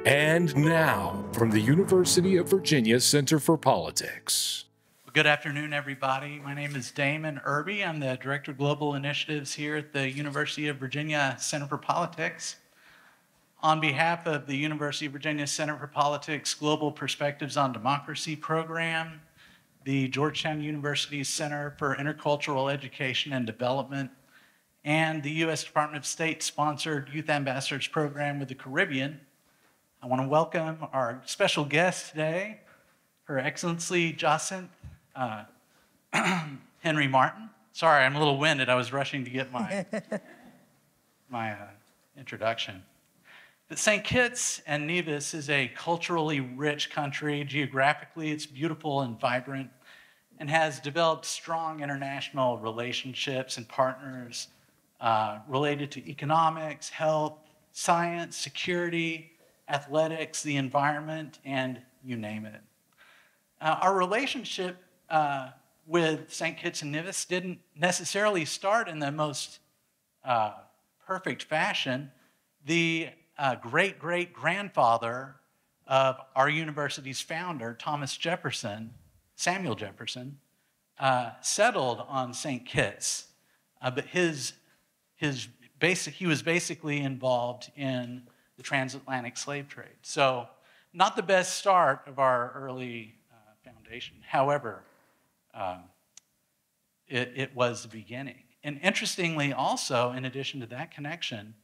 And now, from the University of Virginia Center for Politics. Good afternoon, everybody. My name is Damon Irby. I'm the Director of Global Initiatives here at the University of Virginia Center for Politics. On behalf of the University of Virginia Center for Politics Global Perspectives on Democracy program, the Georgetown University Center for Intercultural Education and Development, and the U.S. Department of State-sponsored Youth Ambassadors Program with the Caribbean, I want to welcome our special guest today, Her Excellency Jacinth Henry Martin. Sorry, I'm a little winded. I was rushing to get my introduction. But St. Kitts and Nevis is a culturally rich country. Geographically, it's beautiful and vibrant and has developed strong international relationships and partners related to economics, health, science, security, athletics, the environment, and you name it. Our relationship with St. Kitts and Nevis didn't necessarily start in the most perfect fashion. The great-great-grandfather of our university's founder, Samuel Jefferson, settled on St. Kitts, but he was basically involved in the transatlantic slave trade. So not the best start of our early foundation. However, it was the beginning. And interestingly also, in addition to that connection,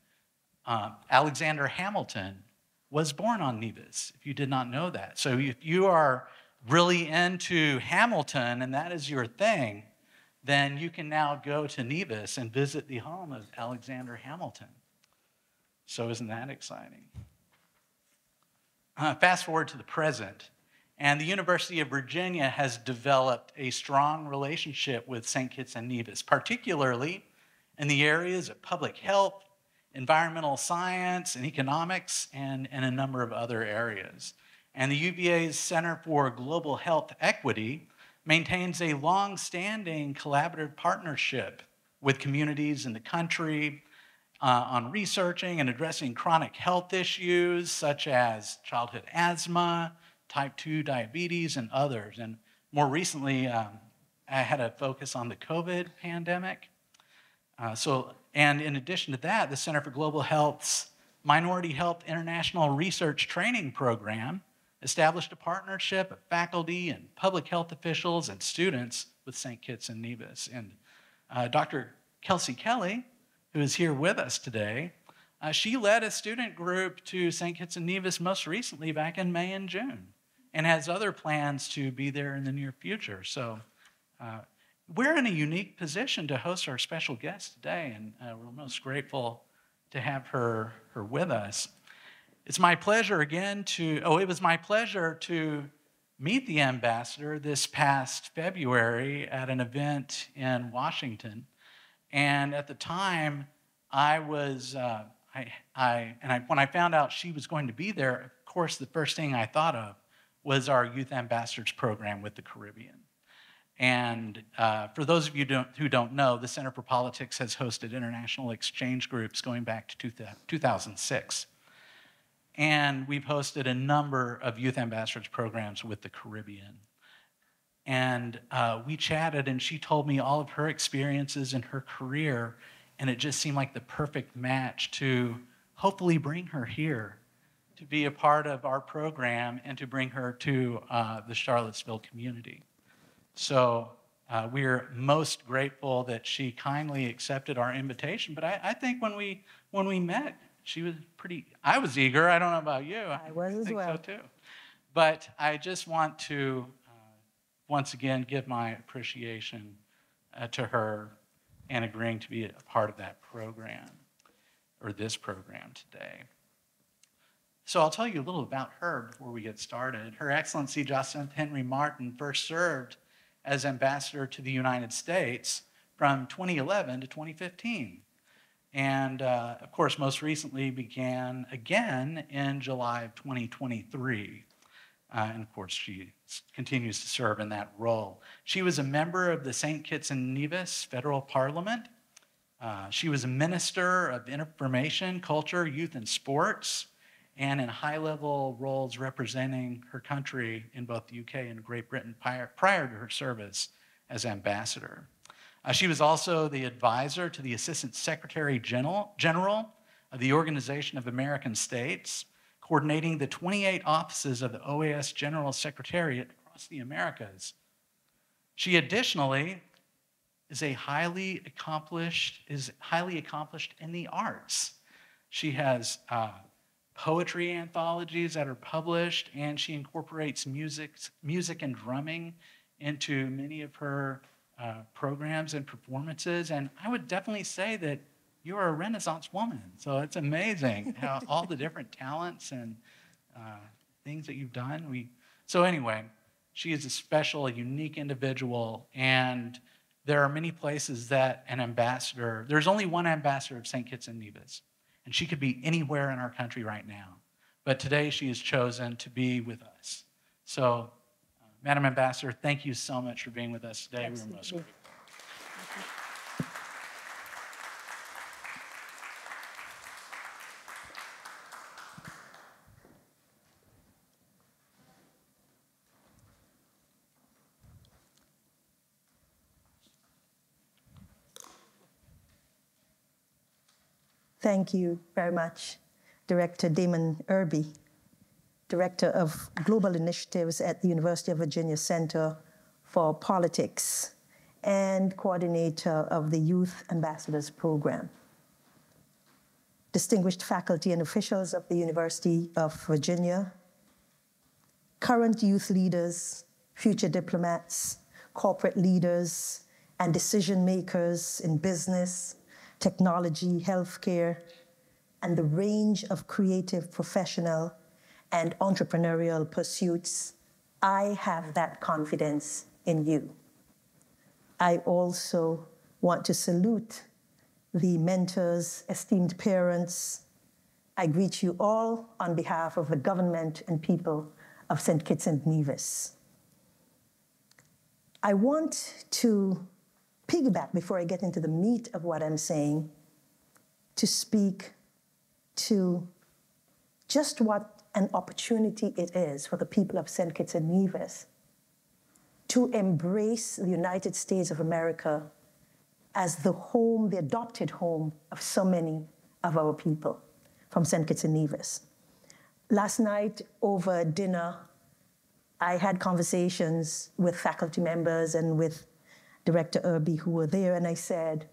Alexander Hamilton was born on Nevis, if you did not know that. So if you are really into Hamilton and that is your thing, then you can now go to Nevis and visit the home of Alexander Hamilton. So isn't that exciting? Fast forward to the present, and the University of Virginia has developed a strong relationship with St. Kitts and Nevis, particularly in the areas of public health, environmental science, and economics, and a number of other areas. And the UVA's Center for Global Health Equity maintains a long-standing collaborative partnership with communities in the country on researching and addressing chronic health issues such as childhood asthma, type 2 diabetes, and others. And more recently, I had a focus on the COVID pandemic. And in addition to that, the Center for Global Health's Minority Health International Research Training Program established a partnership of faculty and public health officials and students with St. Kitts and Nevis. And Dr. Kelsey Kelly, who is here with us today, she led a student group to St. Kitts and Nevis most recently back in May and June and has other plans to be there in the near future. So we're in a unique position to host our special guest today, and we're most grateful to have her with us. It was my pleasure to meet the ambassador this past February at an event in Washington. And at the time, when I found out she was going to be there, of course, the first thing I thought of was our Youth Ambassadors program with the Caribbean. And for those of you who don't know, the Center for Politics has hosted international exchange groups going back to 2006. And we've hosted a number of Youth Ambassadors programs with the Caribbean. And we chatted, and she told me all of her experiences in her career, and it just seemed like the perfect match to hopefully bring her here to be a part of our program and to bring her to the Charlottesville community. So we're most grateful that she kindly accepted our invitation. But I think when we met, she was I was eager. I don't know about you. I was as well. I think so too. But I just want to once again give my appreciation to her and agreeing to be a part of that program, or this program today. So I'll tell you a little about her before we get started. Her Excellency Jacinth Henry Martin first served as ambassador to the United States from 2011 to 2015. And of course, most recently began again in July of 2023. And of course, she continues to serve in that role. She was a member of the St. Kitts and Nevis Federal Parliament. She was a Minister of Information, Culture, Youth, and Sports. and in high-level roles representing her country in both the UK and Great Britain prior to her service as ambassador. She was also the advisor to the Assistant Secretary General of the Organization of American States, coordinating the 28 offices of the OAS General Secretariat across the Americas. She additionally is highly accomplished in the arts. She has poetry anthologies that are published, and she incorporates music and drumming into many of her programs and performances. And I would definitely say that you are a Renaissance woman. So it's amazing how all the different talents and things that you've done. So anyway, she is a special, a unique individual, and there are many places that an ambassador, there's only one ambassador of St. Kitts and Nevis, and she could be anywhere in our country right now. But today she has chosen to be with us. So, Madam Ambassador, thank you so much for being with us today. Absolutely. We're most grateful. Thank you very much, Director Damon Irby, Director of Global Initiatives at the University of Virginia Center for Politics and Coordinator of the Youth Ambassadors Program. Distinguished faculty and officials of the University of Virginia, current youth leaders, future diplomats, corporate leaders, and decision makers in business, technology, healthcare, and the range of creative, professional, and entrepreneurial pursuits, I have that confidence in you. I also want to salute the mentors, esteemed parents. I greet you all on behalf of the government and people of St. Kitts and Nevis. I want to piggyback, before I get into the meat of what I'm saying, to speak to just what an opportunity it is for the people of St. Kitts and Nevis to embrace the United States of America as the home, the adopted home of so many of our people from St. Kitts and Nevis. Last night over dinner, I had conversations with faculty members and with Director Irby who were there, and I said,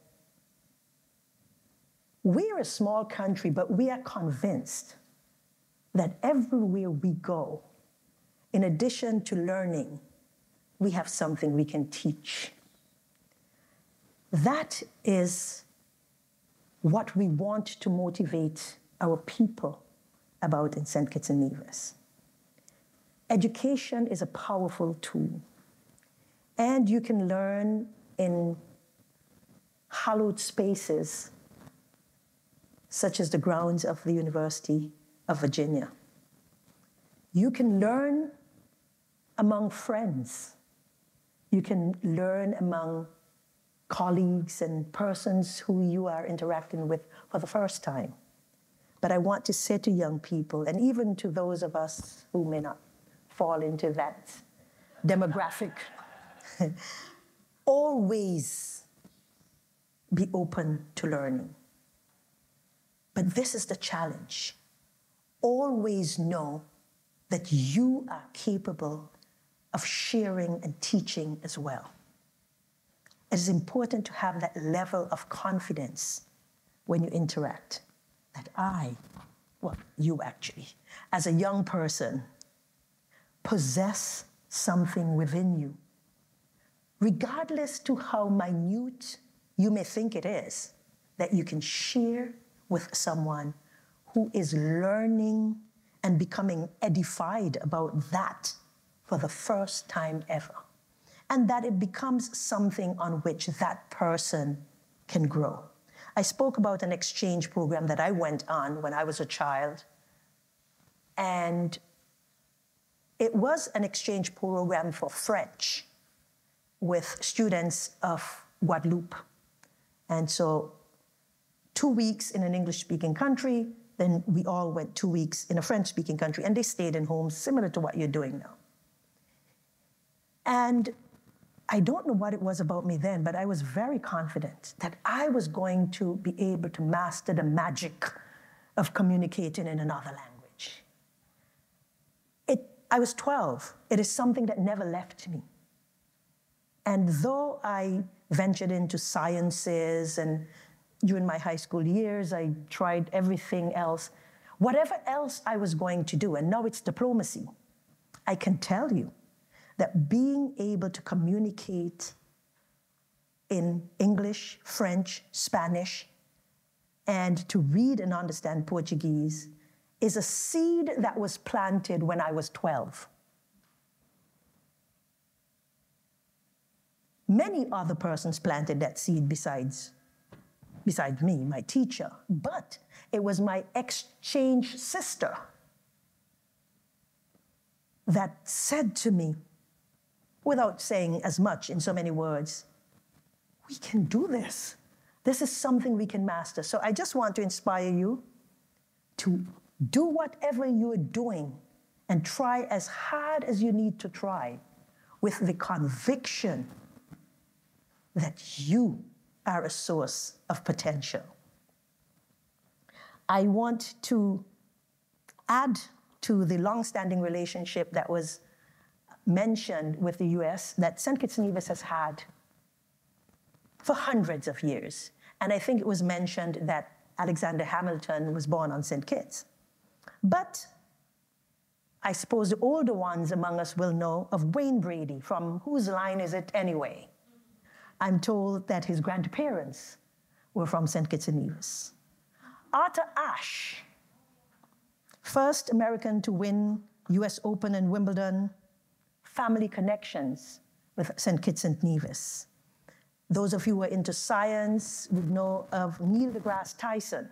we're a small country, but we are convinced that everywhere we go, in addition to learning, we have something we can teach. That is what we want to motivate our people about in St. Kitts and Nevis. Education is a powerful tool, and you can learn in hallowed spaces, such as the grounds of the University of Virginia. You can learn among friends. You can learn among colleagues and persons who you are interacting with for the first time. But I want to say to young people, and even to those of us who may not fall into that demographic, always be open to learning. But this is the challenge. Always know that you are capable of sharing and teaching as well. It is important to have that level of confidence when you interact, that you actually, as a young person, possess something within you, regardless to how minute you may think it is, that you can share with someone who is learning and becoming edified about that for the first time ever, and that it becomes something on which that person can grow. I spoke about an exchange program that I went on when I was a child, and it was an exchange program for French with students of Guadeloupe. And so 2 weeks in an English-speaking country, Then we all went 2 weeks in a French-speaking country, and they stayed in homes similar to what you're doing now. And I don't know what it was about me then, but I was very confident that I was going to be able to master the magic of communicating in another language. I was 12. It is something that never left me. And though I ventured into sciences, and during my high school years, I tried everything else, whatever else I was going to do, and now it's diplomacy, I can tell you that being able to communicate in English, French, Spanish, and to read and understand Portuguese is a seed that was planted when I was 12. Many other persons planted that seed besides me, my teacher, but it was my exchange sister that said to me, without saying as much in so many words, we can do this. This is something we can master. So I just want to inspire you to do whatever you're doing and try as hard as you need to try with the conviction that you are a source of potential. I want to add to the long-standing relationship that was mentioned with the US that St. Kitts and Nevis has had for hundreds of years. And I think it was mentioned that Alexander Hamilton was born on St. Kitts. But I suppose the older ones among us will know of Wayne Brady. From whose line is it anyway? I'm told that his grandparents were from St. Kitts and Nevis. Arthur Ashe, first American to win US Open and Wimbledon, family connections with St. Kitts and Nevis. Those of you who are into science would know of Neil deGrasse Tyson.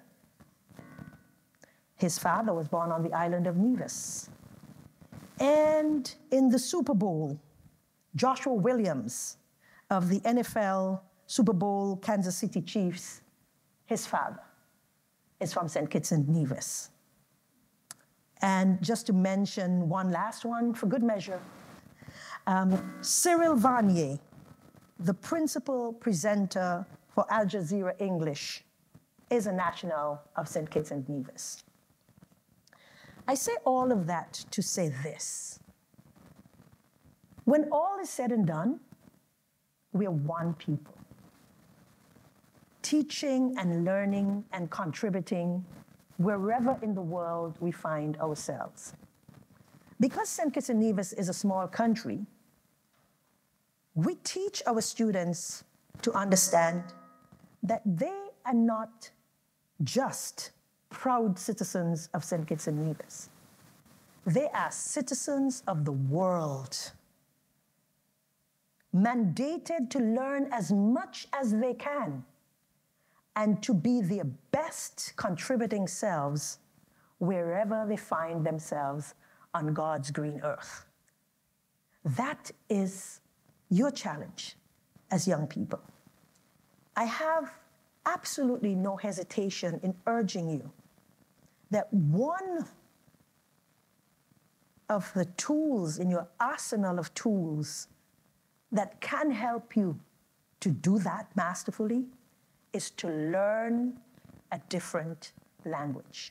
His father was born on the island of Nevis. And in the Super Bowl, Joshua Williams of the NFL Super Bowl Kansas City Chiefs, his father is from St. Kitts and Nevis. And just to mention one last one, for good measure, Cyril Varnier, the principal presenter for Al Jazeera English, is a national of St. Kitts and Nevis. I say all of that to say this. When all is said and done, we are one people, teaching and learning and contributing wherever in the world we find ourselves. Because St. Kitts and Nevis is a small country, we teach our students to understand that they are not just proud citizens of St. Kitts and Nevis. They are citizens of the world, mandated to learn as much as they can and to be their best contributing selves wherever they find themselves on God's green earth. That is your challenge as young people. I have absolutely no hesitation in urging you that one of the tools in your arsenal of tools that can help you to do that masterfully is to learn a different language.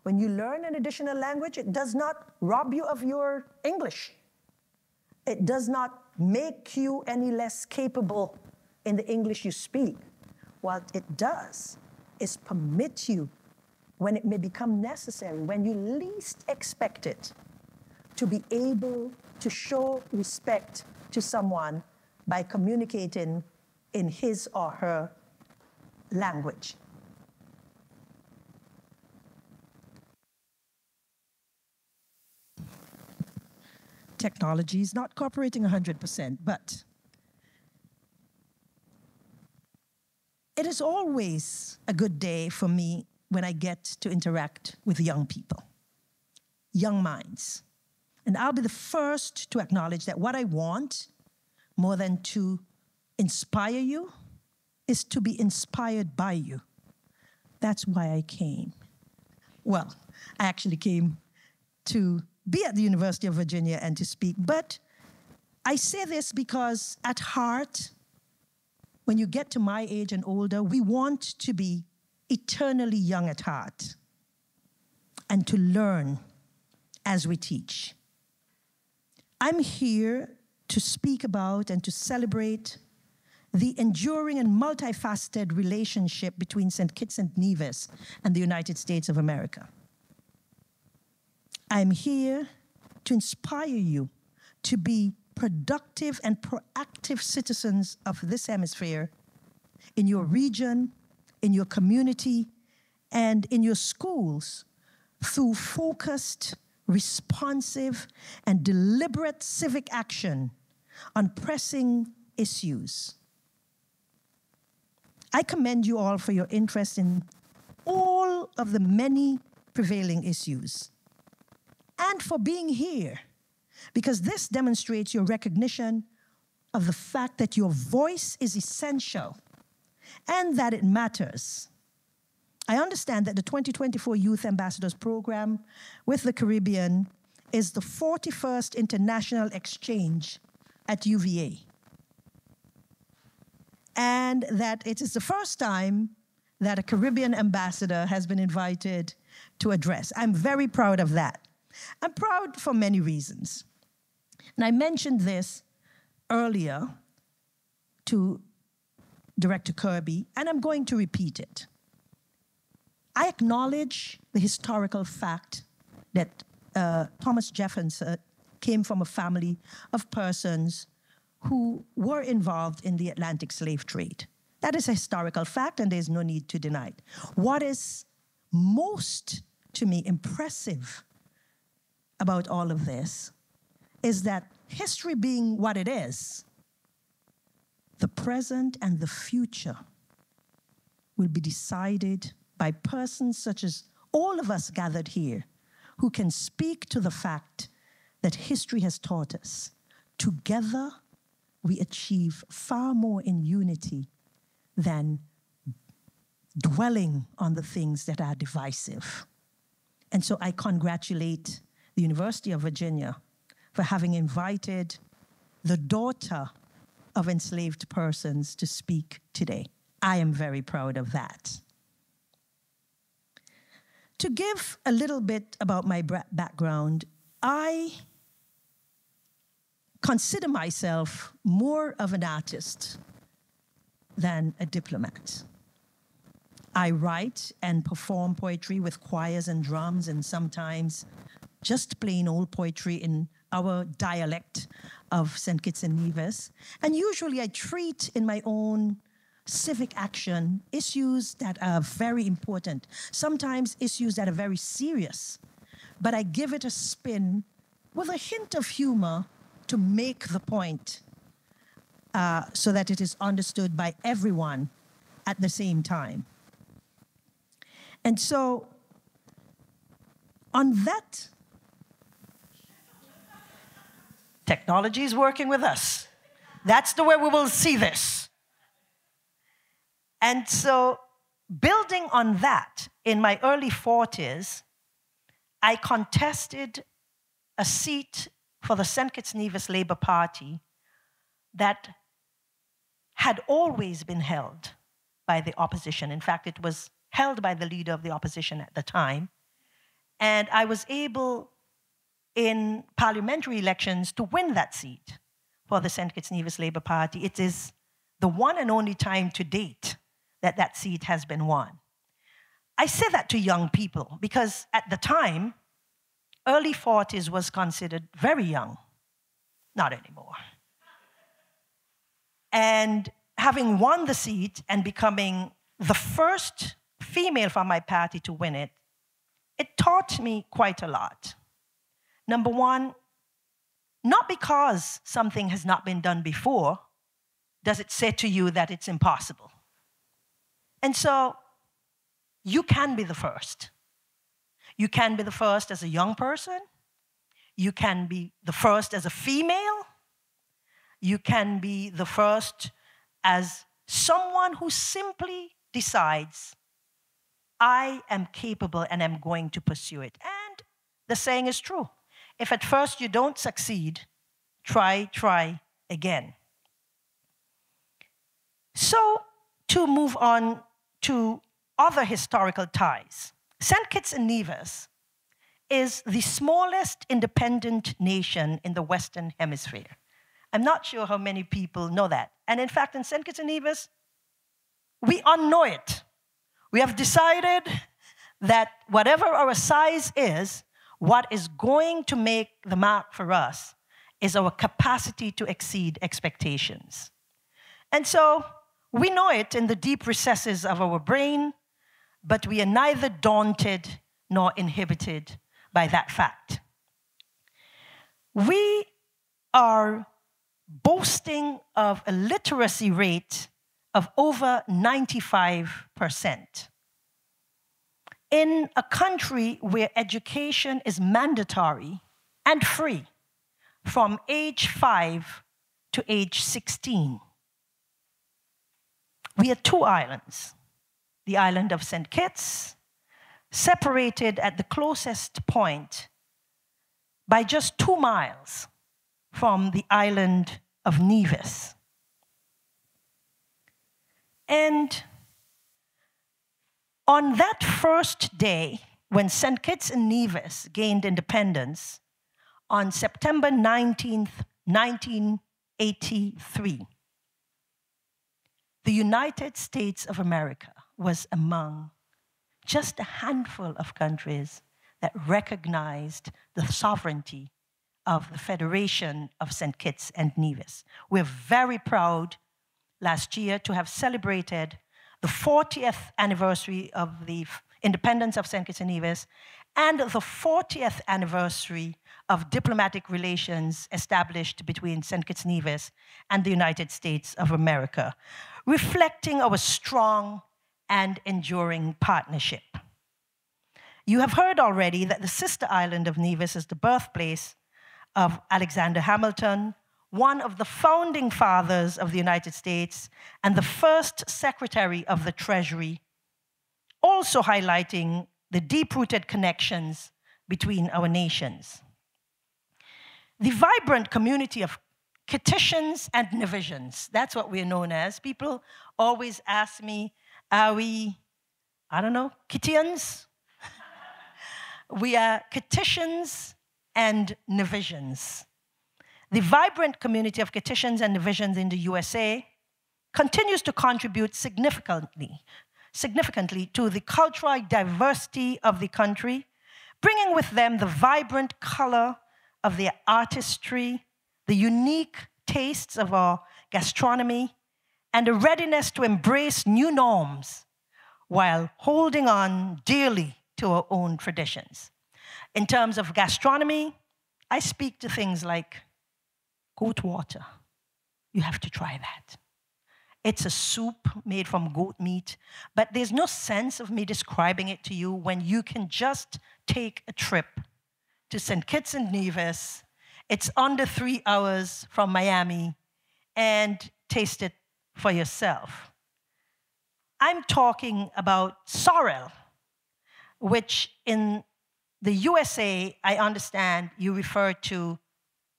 When you learn an additional language, it does not rob you of your English. It does not make you any less capable in the English you speak. What it does is permit you, when it may become necessary, when you least expect it, to be able to show respect to someone by communicating in his or her language. Technology is not cooperating 100%, but it is always a good day for me when I get to interact with young people, young minds. And I'll be the first to acknowledge that what I want, more than to inspire you, is to be inspired by you. That's why I came. Well, I actually came to be at the University of Virginia and to speak. But I say this because at heart, when you get to my age and older, we want to be eternally young at heart and to learn as we teach. I'm here to speak about and to celebrate the enduring and multifaceted relationship between St. Kitts and Nevis and the United States of America. I'm here to inspire you to be productive and proactive citizens of this hemisphere in your region, in your community, and in your schools through focused, responsive, and deliberate civic action on pressing issues. I commend you all for your interest in all of the many prevailing issues and for being here, because this demonstrates your recognition of the fact that your voice is essential and that it matters. I understand that the 2024 Youth Ambassadors Program with the Caribbean is the 41st international exchange at UVA, and that it is the first time that a Caribbean ambassador has been invited to address. I'm very proud of that. I'm proud for many reasons. And I mentioned this earlier to Director Kirby, and I'm going to repeat it. I acknowledge the historical fact that Thomas Jefferson came from a family of persons who were involved in the Atlantic slave trade. That is a historical fact, and there's no need to deny it. What is most, to me, impressive about all of this is that history being what it is, the present and the future will be decided by persons such as all of us gathered here who can speak to the fact that history has taught us. Together, we achieve far more in unity than dwelling on the things that are divisive. And so I congratulate the University of Virginia for having invited the daughter of enslaved persons to speak today. I am very proud of that. To give a little bit about my background, I consider myself more of an artist than a diplomat. I write and perform poetry with choirs and drums, and sometimes just plain old poetry in our dialect of St. Kitts and Nevis. And usually I treat in my own civic action issues that are very important, sometimes issues that are very serious, but I give it a spin with a hint of humor to make the point so that it is understood by everyone at the same time. And so on that, technology is working with us. That's the way we will see this. And so building on that, in my early 40s, I contested a seat for the St. Kitts Nevis Labour Party that had always been held by the opposition. In fact, it was held by the leader of the opposition at the time. And I was able, in parliamentary elections, to win that seat for the St. Kitts Nevis Labour Party. It is the one and only time to date that that seat has been won. I say that to young people because at the time, early 40s was considered very young. Not anymore. And having won the seat and becoming the first female from my party to win it, it taught me quite a lot. Number one, not because something has not been done before, does it say to you that it's impossible. And so you can be the first. You can be the first as a young person. You can be the first as a female. You can be the first as someone who simply decides I am capable and I'm going to pursue it. And the saying is true. If at first you don't succeed, try again. So, to move on to other historical ties, St. Kitts and Nevis is the smallest independent nation in the Western Hemisphere. I'm not sure how many people know that. And in fact, in St. Kitts and Nevis, we unknow it. We have decided that whatever our size is, what is going to make the mark for us is our capacity to exceed expectations. And so we know it in the deep recesses of our brain, but we are neither daunted nor inhibited by that fact. We are boasting of a literacy rate of over 95%. In a country where education is mandatory and free from age 5 to age 16. We are two islands, the island of St. Kitts, separated at the closest point by just 2 miles from the island of Nevis. And on that first day, when St. Kitts and Nevis gained independence, on September 19th, 1983, the United States of America was among just a handful of countries that recognized the sovereignty of the Federation of St. Kitts and Nevis. We're very proud last year to have celebrated the 40th anniversary of the independence of St. Kitts and Nevis and the 40th anniversary of diplomatic relations established between St. Kitts and Nevis and the United States of America, reflecting our strong and enduring partnership. You have heard already that the sister island of Nevis is the birthplace of Alexander Hamilton, one of the founding fathers of the United States and the first Secretary of the Treasury, also highlighting the deep-rooted connections between our nations. The vibrant community of Kittitians and Nevisians, that's what we're known as. People always ask me, are we, I don't know, Kittians? We are Kittitians and Nevisians. The vibrant community of Kittitians and Nevisians in the USA continues to contribute significantly to the cultural diversity of the country, bringing with them the vibrant color of their artistry, the unique tastes of our gastronomy, and a readiness to embrace new norms while holding on dearly to our own traditions. In terms of gastronomy, I speak to things like goat water. You have to try that. It's a soup made from goat meat, but there's no sense of me describing it to you when you can just take a trip to St. Kitts and Nevis. It's under 3 hours from Miami, and taste it for yourself. I'm talking about sorrel, which in the USA, I understand you refer to,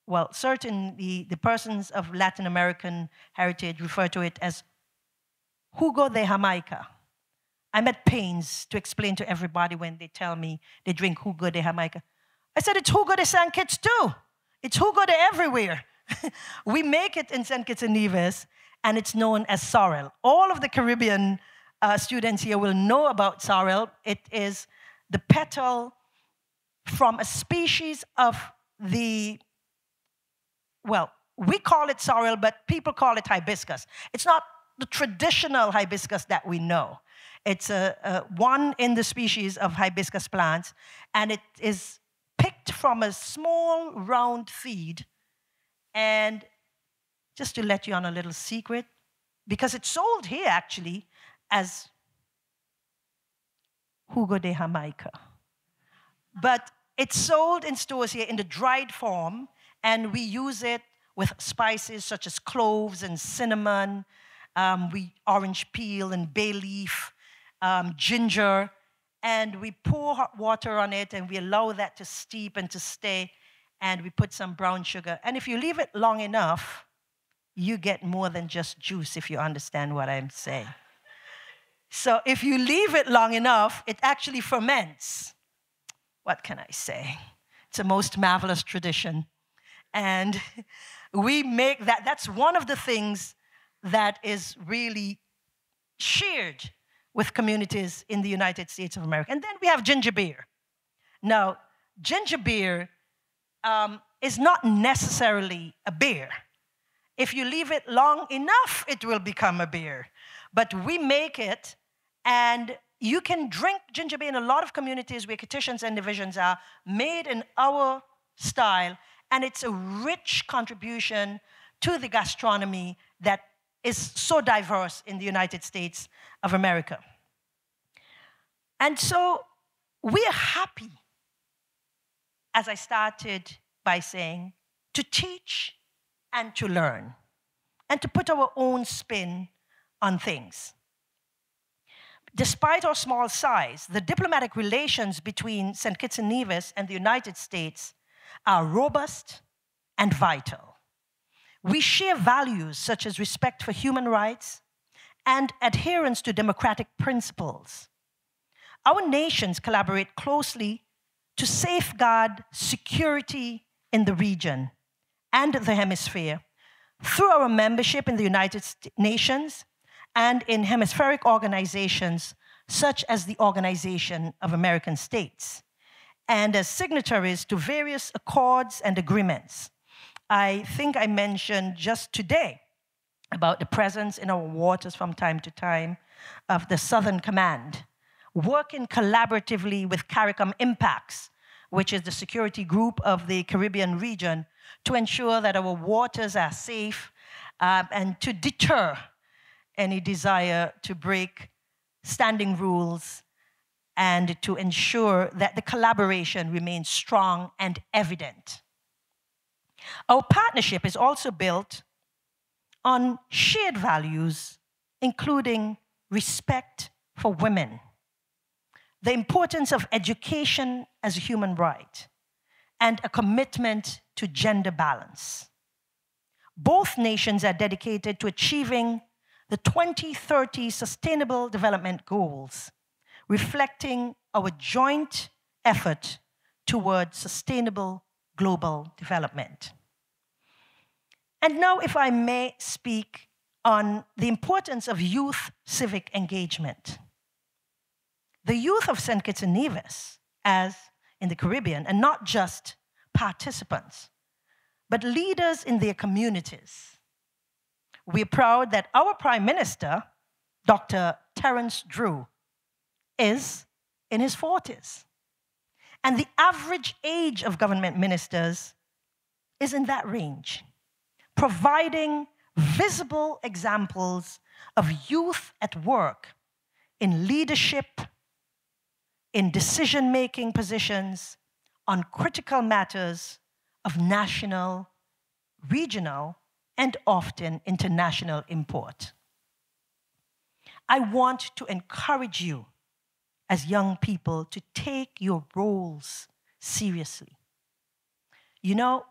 well, certainly the persons of Latin American heritage refer to it as jugo de Jamaica. I'm at pains to explain to everybody when they tell me they drink jugo de Jamaica. I said, it's jugo de St. Kitts too. It's jugo de everywhere. We make it in St. Kitts and Nevis, and it's known as sorrel. All of the Caribbean students here will know about sorrel. It is the petal from a species of the, well, we call it sorrel, but people call it hibiscus. It's not the traditional hibiscus that we know. It's one in the species of hibiscus plants, and it is picked from a small round seed. And just to let you on a little secret, because it's sold here actually as jugo de Jamaica. But it's sold in stores here in the dried form, and we use it with spices such as cloves and cinnamon, orange peel and bay leaf, ginger, and we pour hot water on it, and we allow that to steep and to stay, and we put some brown sugar. And if you leave it long enough, you get more than just juice, if you understand what I'm saying. So if you leave it long enough, it actually ferments. What can I say? It's a most marvelous tradition. And we make that, that's one of the things that is really shared with communities in the United States of America. And then we have ginger beer. Now, ginger beer is not necessarily a beer. If you leave it long enough, it will become a beer. But we make it, and you can drink ginger beer in a lot of communities where petitions and divisions are made in our style, and it's a rich contribution to the gastronomy that is so diverse in the United States of America. And so we are happy, as I started by saying, to teach and to learn, and to put our own spin on things. Despite our small size, the diplomatic relations between St. Kitts and Nevis and the United States are robust and vital. We share values such as respect for human rights and adherence to democratic principles. Our nations collaborate closely to safeguard security in the region and the hemisphere through our membership in the United Nations and in hemispheric organizations such as the Organization of American States, and as signatories to various accords and agreements. I think I mentioned just today about the presence in our waters from time to time of the Southern Command, working collaboratively with CARICOM Impacts, which is the security group of the Caribbean region, to ensure that our waters are safe and to deter any desire to break standing rules, and to ensure that the collaboration remains strong and evident. Our partnership is also built on shared values, including respect for women, the importance of education as a human right, and a commitment to gender balance. Both nations are dedicated to achieving the 2030 Sustainable Development Goals, reflecting our joint effort towards sustainable global development. And now, if I may speak on the importance of youth civic engagement. The youth of St. Kitts and Nevis, as in the Caribbean, and not just participants, but leaders in their communities. We're proud that our Prime Minister, Dr. Terence Drew, is in his 40s. And the average age of government ministers is in that range, providing visible examples of youth at work in leadership, in decision-making positions on critical matters of national, regional, and often international import. I want to encourage you as young people to take your roles seriously. You know,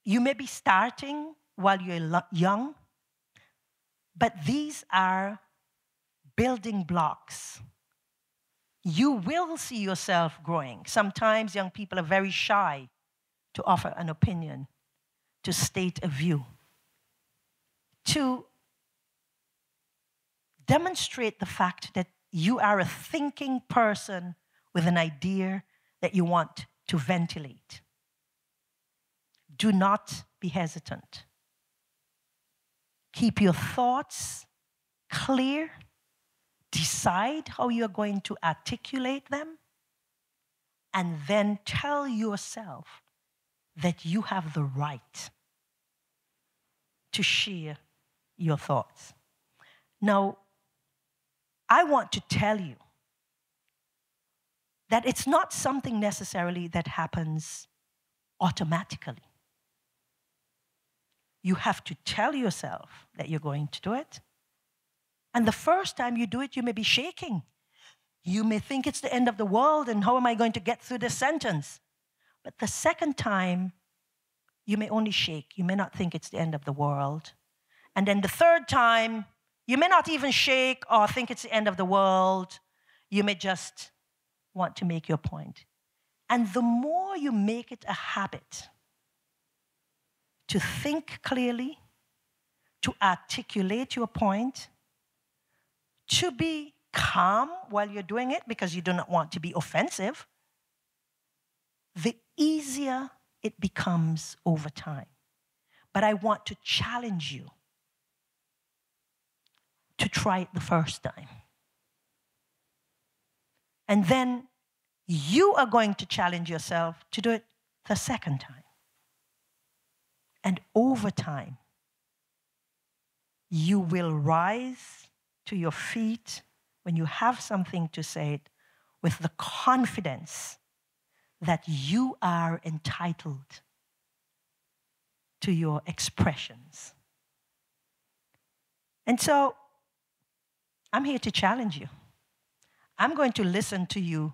you may be starting while you're young, but these are building blocks. You will see yourself growing. Sometimes young people are very shy to offer an opinion, to state a view, to demonstrate the fact that you are a thinking person with an idea that you want to ventilate. Do not be hesitant. Keep your thoughts clear. Decide how you're going to articulate them, and then tell yourself that you have the right to share your thoughts. Now, I want to tell you that it's not something necessarily that happens automatically. You have to tell yourself that you're going to do it. And the first time you do it, you may be shaking. You may think it's the end of the world, and how am I going to get through this sentence? But the second time, you may only shake. You may not think it's the end of the world. And then the third time, you may not even shake or think it's the end of the world. You may just want to make your point. And the more you make it a habit to think clearly, to articulate your point, to be calm while you're doing it because you do not want to be offensive, the easier it becomes over time. But I want to challenge you to try it the first time. And then you are going to challenge yourself to do it the second time. And over time, you will rise to your feet when you have something to say with the confidence that you are entitled to your expressions. And so, I'm here to challenge you. I'm going to listen to you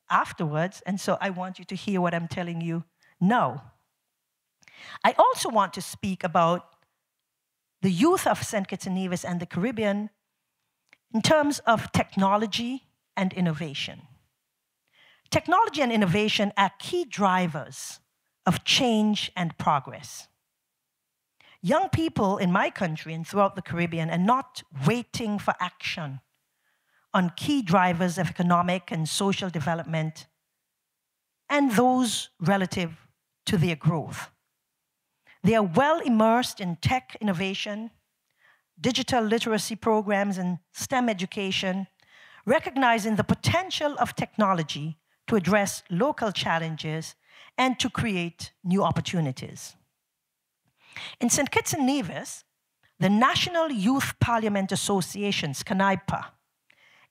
afterwards, and so I want you to hear what I'm telling you now. I also want to speak about the youth of St. Kitts and Nevis and the Caribbean in terms of technology and innovation. Technology and innovation are key drivers of change and progress. Young people in my country and throughout the Caribbean are not waiting for action on key drivers of economic and social development and those relative to their growth. They are well immersed in tech innovation, digital literacy programs, and STEM education, recognizing the potential of technology to address local challenges and to create new opportunities. In St. Kitts and Nevis, the National Youth Parliament Association, SCNIPA,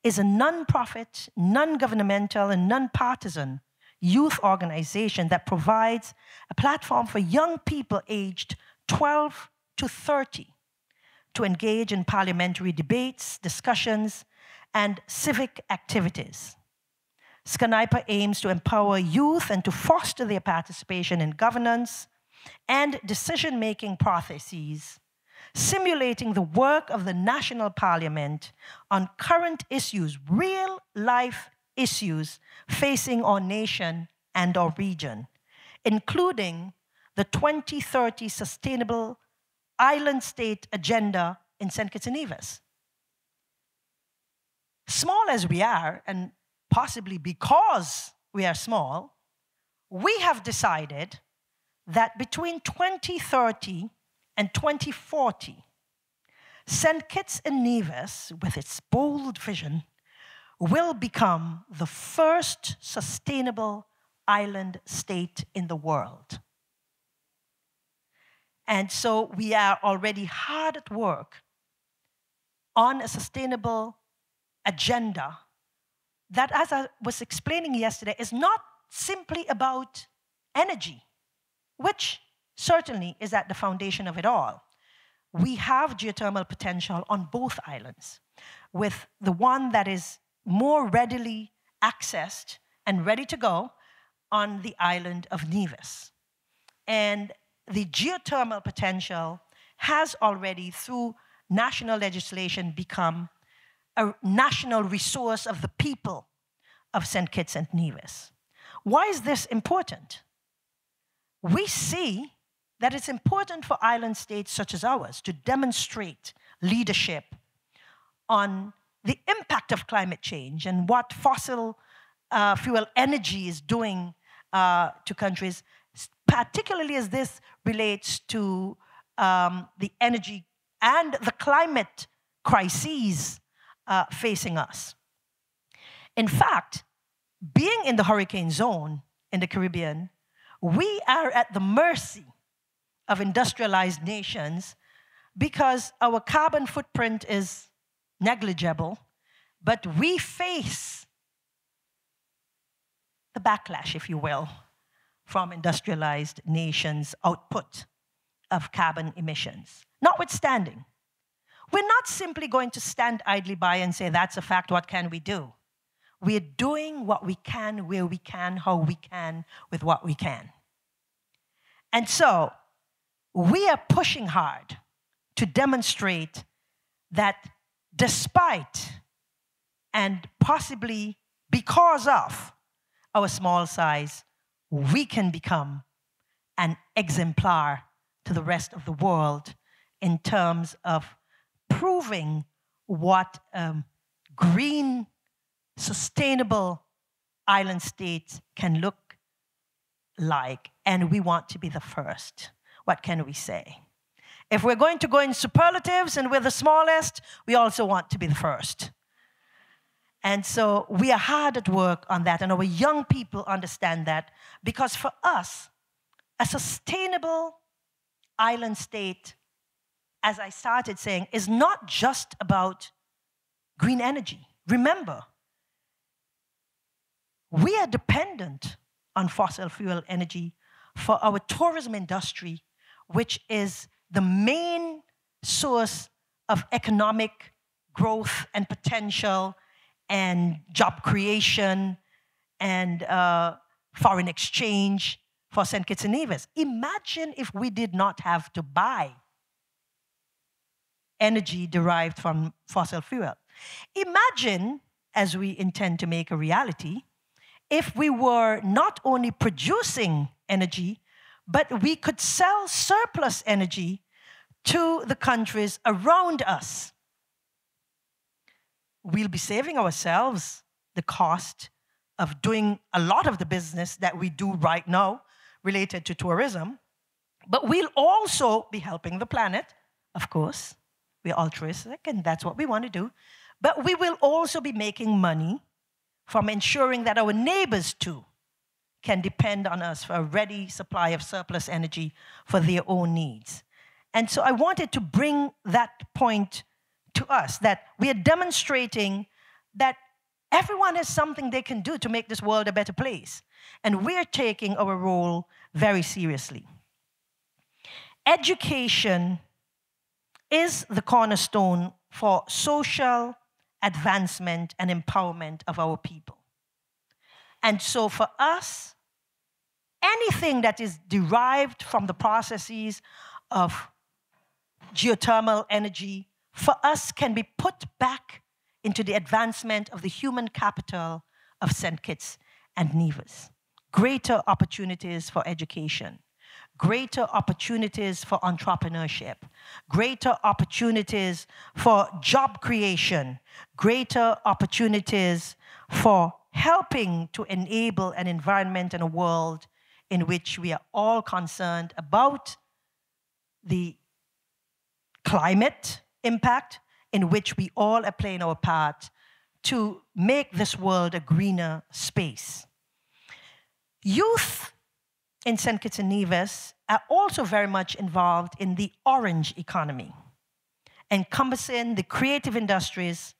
is a non-profit, non-governmental, and non-partisan youth organization that provides a platform for young people aged 12 to 30 to engage in parliamentary debates, discussions, and civic activities. SCNIPA aims to empower youth and to foster their participation in governance and decision-making processes, simulating the work of the national parliament on current issues, real-life issues facing our nation and our region, including the 2030 Sustainable Island State Agenda in St. Kitts and Nevis. Small as we are, and possibly because we are small, we have decided that between 2030 and 2040, St. Kitts and Nevis, with its bold vision, will become the first sustainable island state in the world. And so we are already hard at work on a sustainable agenda that, as I was explaining yesterday, is not simply about energy, which certainly is at the foundation of it all. We have geothermal potential on both islands, with the one that is more readily accessed and ready to go on the island of Nevis. And the geothermal potential has already, through national legislation, become a national resource of the people of St. Kitts and Nevis. Why is this important? We see that it's important for island states such as ours to demonstrate leadership on the impact of climate change and what fossil fuel energy is doing to countries, particularly as this relates to the energy and the climate crises facing us. In fact, being in the hurricane zone in the Caribbean, we are at the mercy of industrialized nations because our carbon footprint is negligible, but we face the backlash, if you will, from industrialized nations' output of carbon emissions. Notwithstanding, we're not simply going to stand idly by and say, that's a fact, what can we do? We are doing what we can, where we can, how we can, with what we can. And so we are pushing hard to demonstrate that despite and possibly because of our small size, we can become an exemplar to the rest of the world in terms of proving what green, sustainable island states can look like. And we want to be the first. What can we say? If we're going to go in superlatives and we're the smallest, we also want to be the first. And so we are hard at work on that, and our young people understand that, because for us, a sustainable island state, as I started saying, is not just about green energy. Remember, we are dependent on fossil fuel energy for our tourism industry, which is the main source of economic growth and potential and job creation and foreign exchange for St. Kitts and Nevis. Imagine if we did not have to buy energy derived from fossil fuel. Imagine, as we intend to make a reality, if we were not only producing energy, but we could sell surplus energy to the countries around us. We'll be saving ourselves the cost of doing a lot of the business that we do right now related to tourism, but we'll also be helping the planet, of course. We're altruistic, and that's what we want to do. But we will also be making money from ensuring that our neighbors, too, can depend on us for a ready supply of surplus energy for their own needs. And so I wanted to bring that point to us, that we are demonstrating that everyone has something they can do to make this world a better place. And we're taking our role very seriously. Education is the cornerstone for social advancement and empowerment of our people. And so for us, anything that is derived from the processes of geothermal energy, for us can be put back into the advancement of the human capital of St. Kitts and Nevis. Greater opportunities for education, greater opportunities for entrepreneurship, greater opportunities for job creation, greater opportunities for helping to enable an environment and a world in which we are all concerned about the climate impact, in which we all are playing our part to make this world a greener space. Youth in St. Kitts and Nevis are also very much involved in the orange economy, encompassing the creative industries.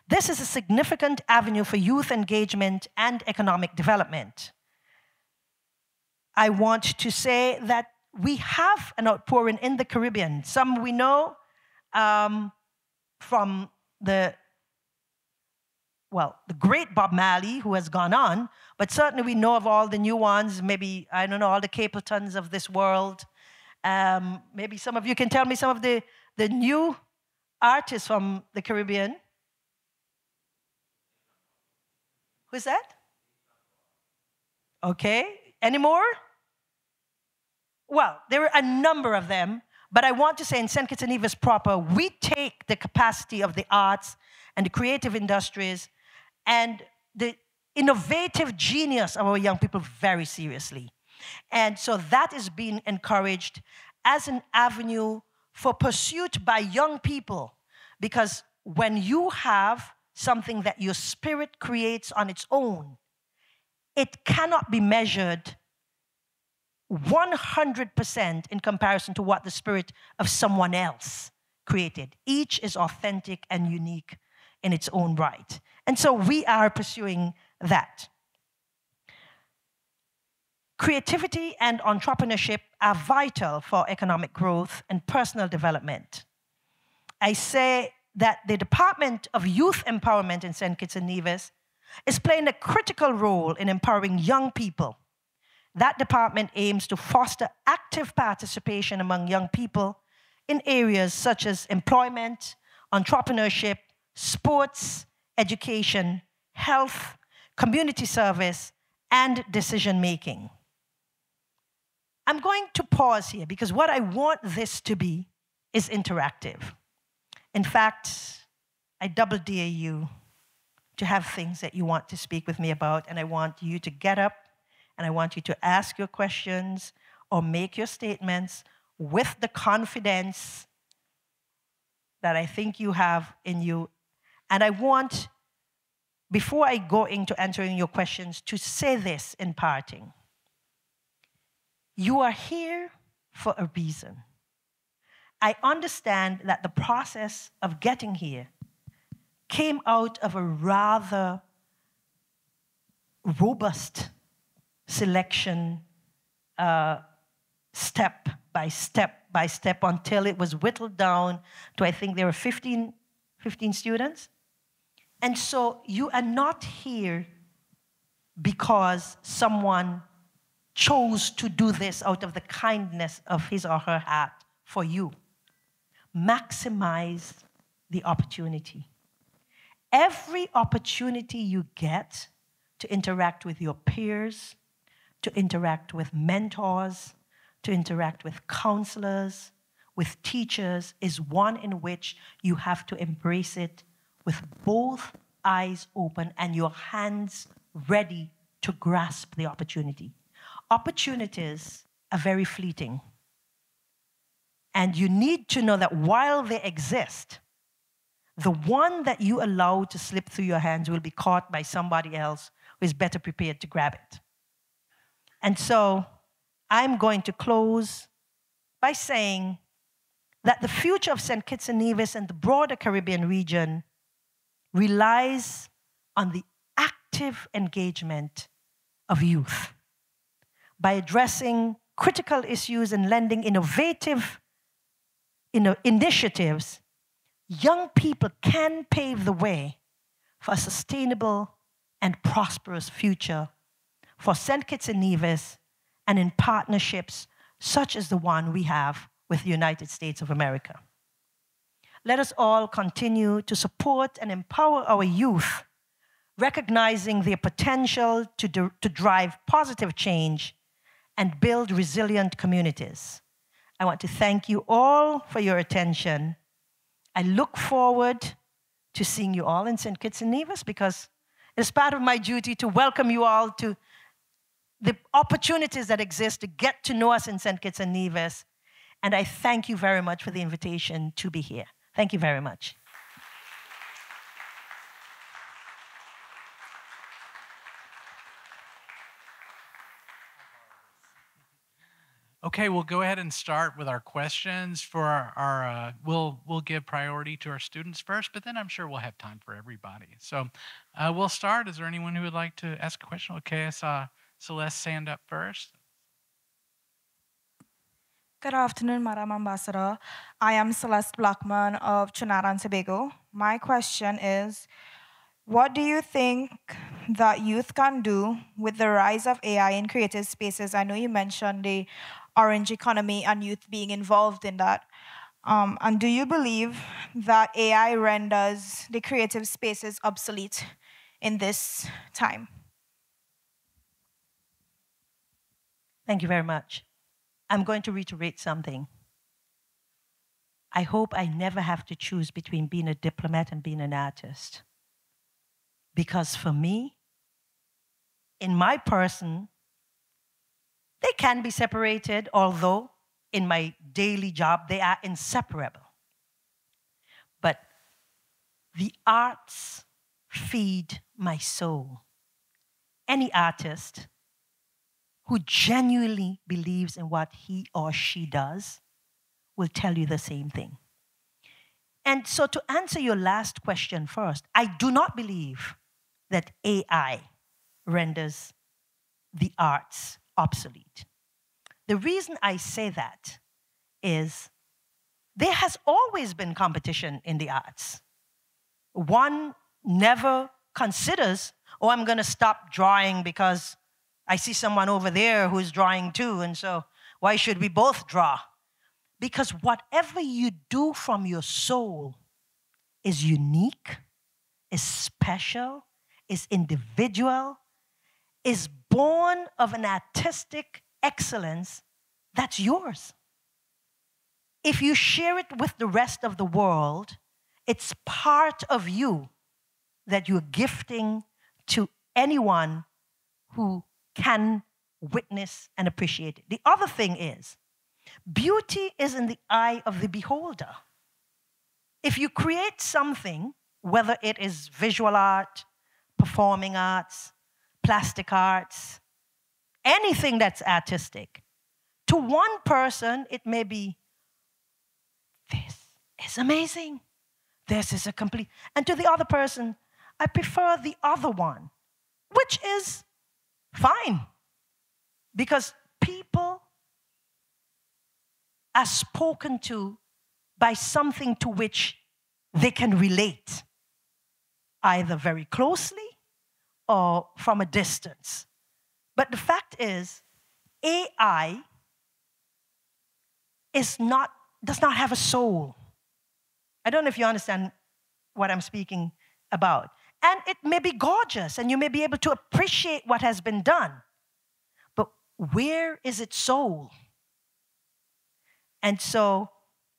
This is a significant avenue for youth engagement and economic development. I want to say that we have an outpouring in the Caribbean. Some we know from the great Bob Marley, who has gone on, but certainly we know of all the new ones, maybe, I don't know, all the Capletons of this world. Maybe some of you can tell me some of the new artists from the Caribbean. Who's that? Okay, any more? Well, there are a number of them, but I want to say in St. Kitts and Nevis proper, we take the capacity of the arts and the creative industries and the innovative genius of our young people very seriously. And so that is being encouraged as an avenue for pursuit by young people, because when you have something that your spirit creates on its own, it cannot be measured 100% in comparison to what the spirit of someone else created. Each is authentic and unique in its own right. And so we are pursuing that. Creativity and entrepreneurship are vital for economic growth and personal development. I say that the Department of Youth Empowerment in St. Kitts and Nevis is playing a critical role in empowering young people. That department aims to foster active participation among young people in areas such as employment, entrepreneurship, sports, education, health, community service, and decision making. I'm going to pause here because what I want this to be is interactive. In fact, I double dare you to have things that you want to speak with me about, and I want you to get up and I want you to ask your questions or make your statements with the confidence that I think you have in you. And I want, before I go into answering your questions, to say this in parting. You are here for a reason. I understand that the process of getting here came out of a rather robust selection, step by step, until it was whittled down to, I think there were 15 students. And so you are not here because someone chose to do this out of the kindness of his or her heart for you. Maximize the opportunity. Every opportunity you get to interact with your peers, to interact with mentors, to interact with counselors, with teachers, is one in which you have to embrace it with both eyes open and your hands ready to grasp the opportunity. Opportunities are very fleeting. And you need to know that while they exist, the one that you allow to slip through your hands will be caught by somebody else who is better prepared to grab it. And so I'm going to close by saying that the future of St. Kitts and Nevis and the broader Caribbean region relies on the active engagement of youth. By addressing critical issues and lending innovative initiatives, young people can pave the way for a sustainable and prosperous future for St. Kitts and Nevis, and in partnerships such as the one we have with the United States of America. Let us all continue to support and empower our youth, recognizing their potential to drive positive change and build resilient communities. I want to thank you all for your attention. I look forward to seeing you all in St. Kitts and Nevis because it's part of my duty to welcome you all to the opportunities that exist to get to know us in St. Kitts and Nevis. And I thank you very much for the invitation to be here. Thank you very much. Okay, we'll go ahead and start with our questions for our we'll give priority to our students first, but then I'm sure we'll have time for everybody. So we'll start. Is there anyone who would like to ask a question? Okay, I saw Celeste hand up first. Good afternoon, Madam Ambassador. I am Celeste Blackman of Trinidad and Tobago. My question is, what do you think that youth can do with the rise of AI in creative spaces? I know you mentioned the orange economy and youth being involved in that. And do you believe that AI renders the creative spaces obsolete in this time? Thank you very much. I'm going to reiterate something. I hope I never have to choose between being a diplomat and being an artist. Because for me, in my person, they can be separated, although in my daily job, they are inseparable. But the arts feed my soul. Any artist who genuinely believes in what he or she does will tell you the same thing. And so to answer your last question first, I do not believe that AI renders the arts obsolete. The reason I say that is there has always been competition in the arts. One never considers Oh, I'm going to stop drawing because I see someone over there who's drawing too, and so why should we both draw? Because whatever you do from your soul is unique, is special, is individual, is born of an artistic excellence that's yours. If you share it with the rest of the world, it's part of you that you're gifting to anyone who can witness and appreciate it. The other thing is, beauty is in the eye of the beholder. If you create something, whether it is visual art, performing arts, plastic arts, anything that's artistic, to one person, it may be, this is amazing. This is a complete. And to the other person, I prefer the other one, which is fine. Because people are spoken to by something to which they can relate, either very closely or from a distance. But the fact is, AI does not have a soul. I don't know if you understand what I'm speaking about. And it may be gorgeous, and you may be able to appreciate what has been done. But where is its soul? And so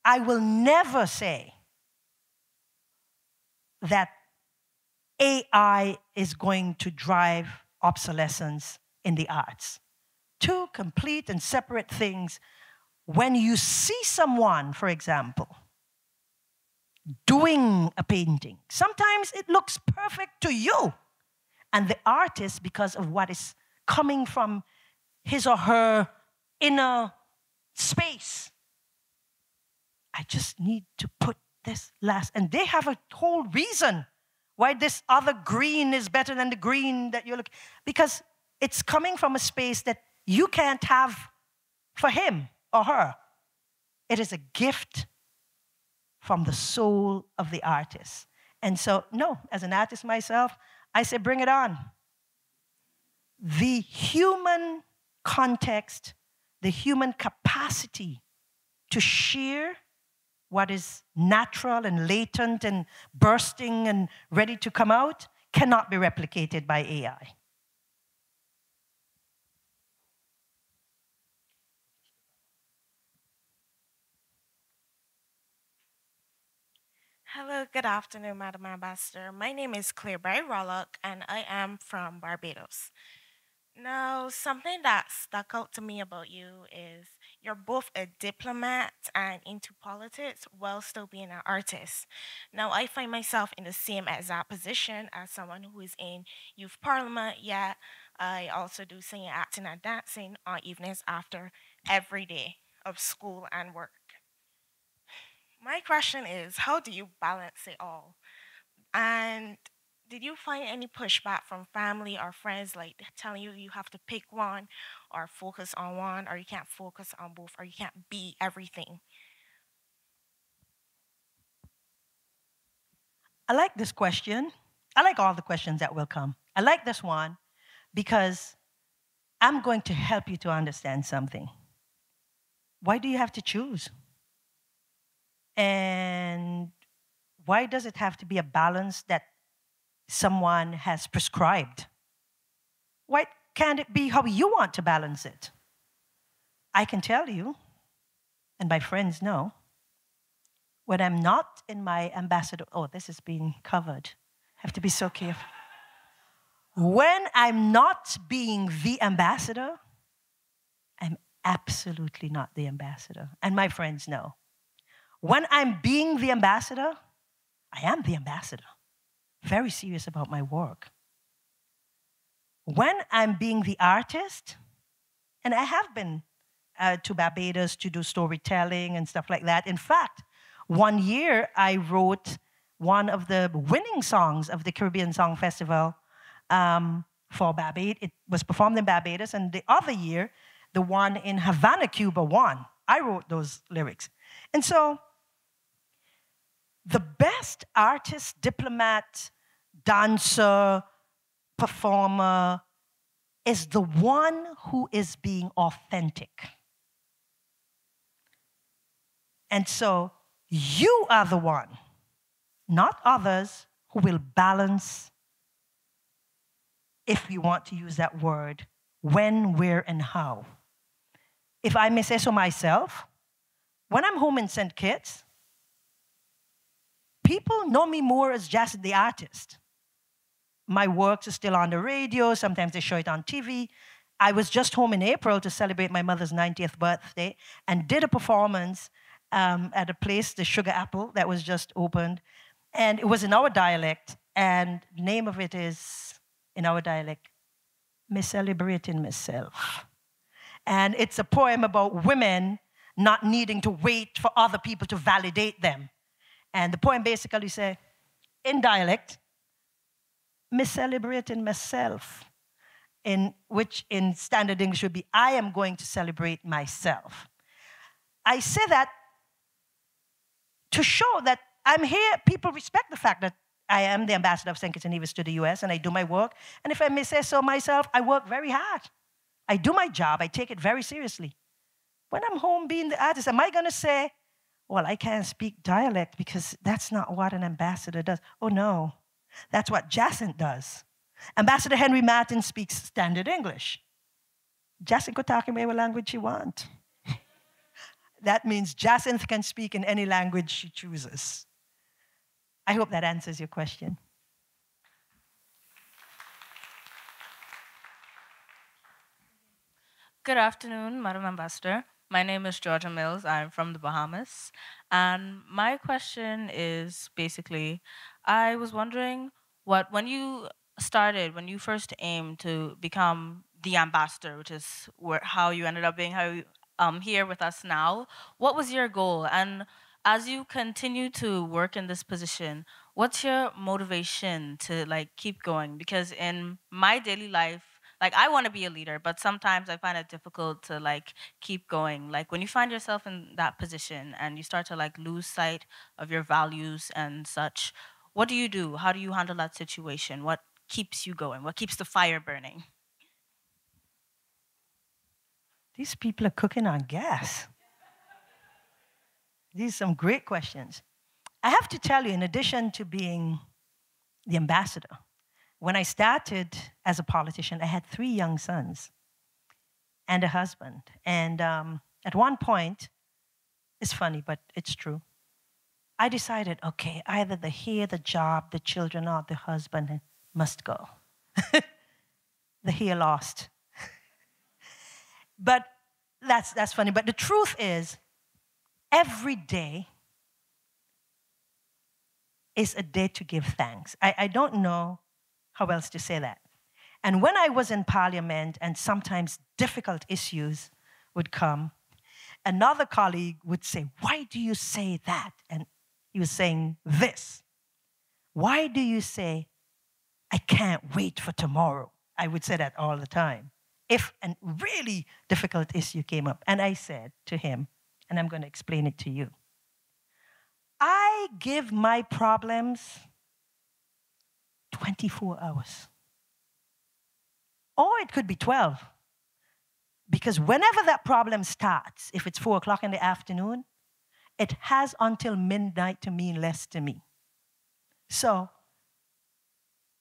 I will never say that AI is going to drive obsolescence in the arts. Two complete and separate things. When you see someone, for example, doing a painting, sometimes it looks perfect to you. And the artist, because of what is coming from his or her inner space, I just need to put this last. And they have a whole reason why this other green is better than the green that you're looking. Because it's coming from a space that you can't have for him or her. It is a gift from the soul of the artist. And so, no, as an artist myself, I say bring it on. The human context, the human capacity to share what is natural and latent and bursting and ready to come out cannot be replicated by AI. Hello, good afternoon, Madam Ambassador. My name is Claire Barry Rollock, and I am from Barbados. Now, something that stuck out to me about you is you're both a diplomat and into politics while still being an artist. Now, I find myself in the same exact position as someone who is in youth parliament, yet I also do singing, acting, and dancing on evenings after every day of school and work. My question is, how do you balance it all? And did you find any pushback from family or friends, like telling you you have to pick one or focus on one, or you can't focus on both, or you can't be everything? I like this question. I like all the questions that will come. I like this one because I'm going to help you to understand something. Why do you have to choose? And why does it have to be a balance that someone has prescribed? Why can't it be how you want to balance it? I can tell you, and my friends know, when I'm not in my ambassador, oh, this is being covered. I have to be so careful. When I'm not being the ambassador, I'm absolutely not the ambassador. And my friends know. When I'm being the ambassador, I am the ambassador. Very serious about my work. When I'm being the artist, and I have been to Barbados to do storytelling and stuff like that. In fact, one year I wrote one of the winning songs of the Caribbean Song Festival for Barbados. It was performed in Barbados, and the other year, the one in Havana, Cuba won. I wrote those lyrics. And so, the best artist, diplomat, dancer, performer is the one who is being authentic. And so you are the one, not others, who will balance, if you want to use that word, when, where, and how. If I may say so myself, when I'm home in St. Kitts, people know me more as just the artist. My works are still on the radio. Sometimes they show it on TV. I was just home in April to celebrate my mother's 90th birthday and did a performance at a place, the Sugar Apple, that was just opened. And it was in our dialect. And the name of it is, in our dialect, Me Celebrating Myself. And it's a poem about women not needing to wait for other people to validate them. And the poem basically says, in dialect, me celebrating myself, in which in standard English would be, I am going to celebrate myself. I say that to show that I'm here, people respect the fact that I am the ambassador of St. Kitts and Nevis to the US and I do my work. And if I may say so myself, I work very hard. I do my job, I take it very seriously. When I'm home being the artist, am I gonna say, well, I can't speak dialect because that's not what an ambassador does? Oh no. That's what Jacinth does. Ambassador Henry Martin speaks standard English. Jacinth could talk in whatever language she wants. That means Jacinth can speak in any language she chooses. I hope that answers your question. Good afternoon, Madam Ambassador. My name is Georgia Mills. I'm from the Bahamas. And my question is basically, I was wondering when you first aimed to become the ambassador, which is how you ended up being here with us now, what was your goal? And as you continue to work in this position, what's your motivation to keep going? Because in my daily life, I want to be a leader, but sometimes I find it difficult to keep going. When you find yourself in that position and you start to lose sight of your values and such, what do you do? How do you handle that situation? What keeps you going? What keeps the fire burning? These people are cooking on gas. These are some great questions. I have to tell you, in addition to being the ambassador, when I started as a politician, I had 3 young sons and a husband. And at one point, it's funny, but it's true, I decided, okay, either the hair, the job, the children, or the husband must go. The hair lost. But that's funny. But the truth is, every day is a day to give thanks. I don't know how else to say that. And when I was in Parliament and sometimes difficult issues would come, another colleague would say, why do you say that? And he was saying this. Why do you say, I can't wait for tomorrow? I would say that all the time. If a really difficult issue came up. And I said to him, and I'm going to explain it to you, I give my problems 24 hours. Or it could be 12. Because whenever that problem starts, if it's 4 o'clock in the afternoon, it has until midnight to mean less to me. So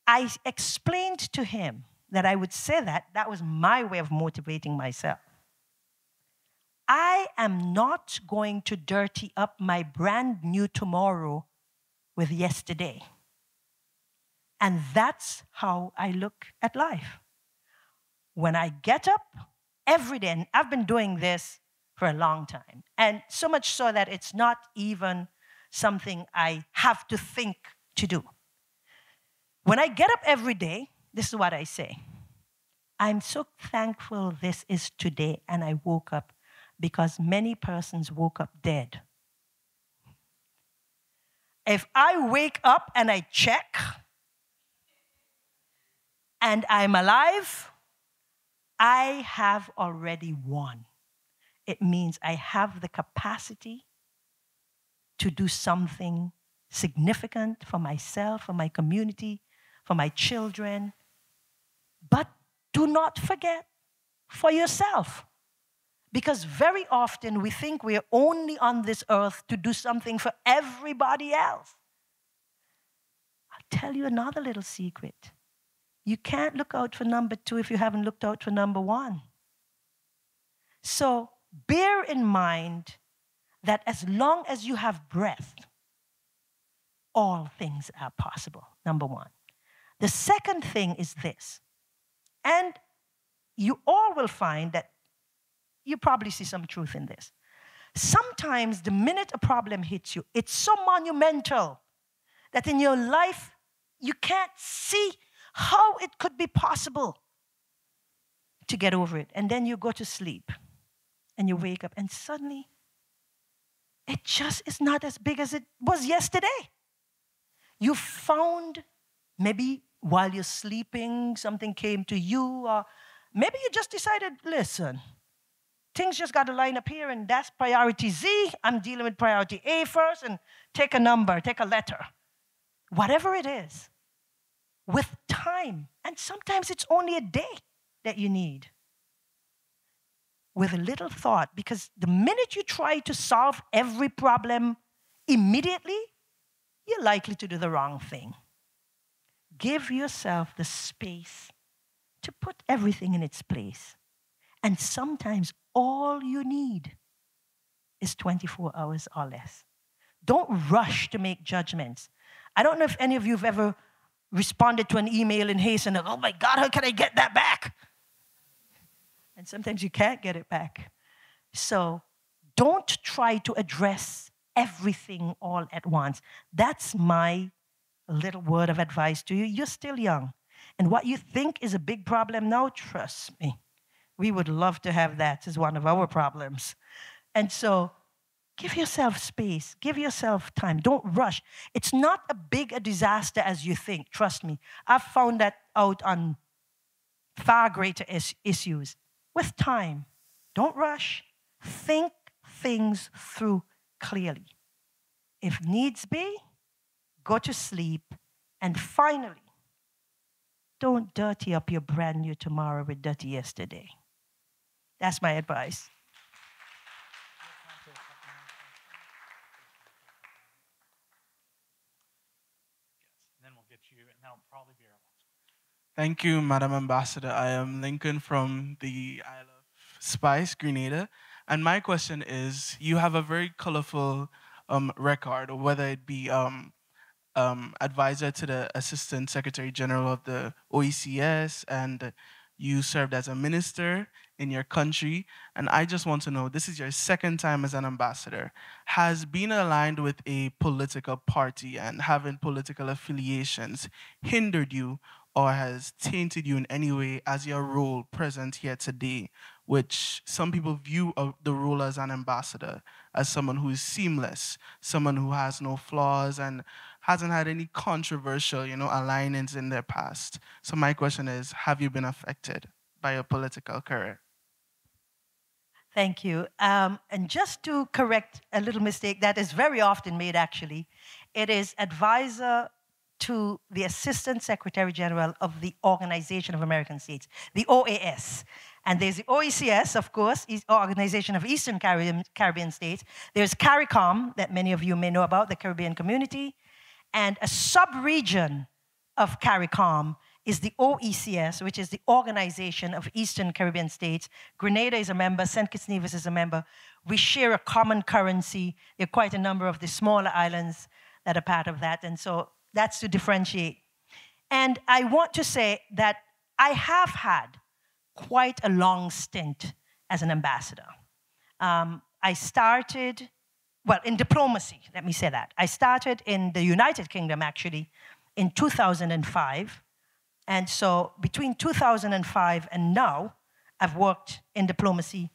I explained to him that I would say that was my way of motivating myself. I am not going to dirty up my brand new tomorrow with yesterday. And that's how I look at life. When I get up every day, and I've been doing this for a long time, and so much so that it's not even something I have to think to do. When I get up every day, this is what I say. I'm so thankful this is today and I woke up, because many persons woke up dead. If I wake up and I check and I'm alive, I have already won. It means I have the capacity to do something significant for myself, for my community, for my children, But do not forget for yourself. Because very often we think we're only on this earth to do something for everybody else. I'll tell you another little secret. You can't look out for number 2 if you haven't looked out for number 1. So bear in mind that as long as you have breath, all things are possible, number 1. The second thing is this, and you all will find that you probably see some truth in this. Sometimes the minute a problem hits you, it's so monumental that in your life you can't see how it could be possible to get over it. And then you go to sleep and you wake up and suddenly it just is not as big as it was yesterday. You found, maybe while you're sleeping, something came to you, or maybe you just decided, listen, things just got to line up here, and that's priority Z. I'm dealing with priority A first, and take a number, take a letter. Whatever it is, with time, and sometimes it's only a day that you need, with a little thought, because the minute you try to solve every problem immediately, you're likely to do the wrong thing. Give yourself the space to put everything in its place. And sometimes all you need is 24 hours or less. Don't rush to make judgments. I don't know if any of you have ever responded to an email in haste and, oh my God, how can I get that back? And sometimes you can't get it back. So don't try to address everything all at once. That's my little word of advice to you. You're still young. And what you think is a big problem now, trust me, we would love to have that as one of our problems. And so give yourself space. Give yourself time. Don't rush. It's not a big a disaster as you think. Trust me. I've found that out on far greater issues. With time, don't rush. Think things through clearly. If needs be, go to sleep. And finally, don't dirty up your brand new tomorrow with dirty yesterday. That's my advice. Then we'll get you, and that'll probably be our last. Thank you, Madam Ambassador. I am Lincoln from the Isle of Spice, Grenada. And my question is, you have a very colorful record, whether it be advisor to the Assistant Secretary General of the OECS, and you served as a minister in your country. And I just want to know, this is your second time as an ambassador. Has being aligned with a political party and having political affiliations hindered you or has tainted you in any way as your role present here today, which some people view the role as an ambassador as someone who is seamless, someone who has no flaws and hasn't had any controversial, alignments in their past. So my question is, have you been affected by your political career? Thank you. And just to correct a little mistake that is very often made, actually, it is advisor to the Assistant Secretary General of the Organization of American States, the OAS. And there's the OECS, of course, Organization of Eastern Caribbean States. There's CARICOM, that many of you may know about, the Caribbean Community. And a sub-region of CARICOM is the OECS, which is the Organization of Eastern Caribbean States. Grenada is a member, St. Kitts Nevis is a member. We share a common currency. There are quite a number of the smaller islands that are part of that, and so that's to differentiate. And I want to say that I have had quite a long stint as an ambassador. I started, in diplomacy, let me say that. I started in the United Kingdom, actually, in 2005. And so between 2005 and now, I've worked in diplomacy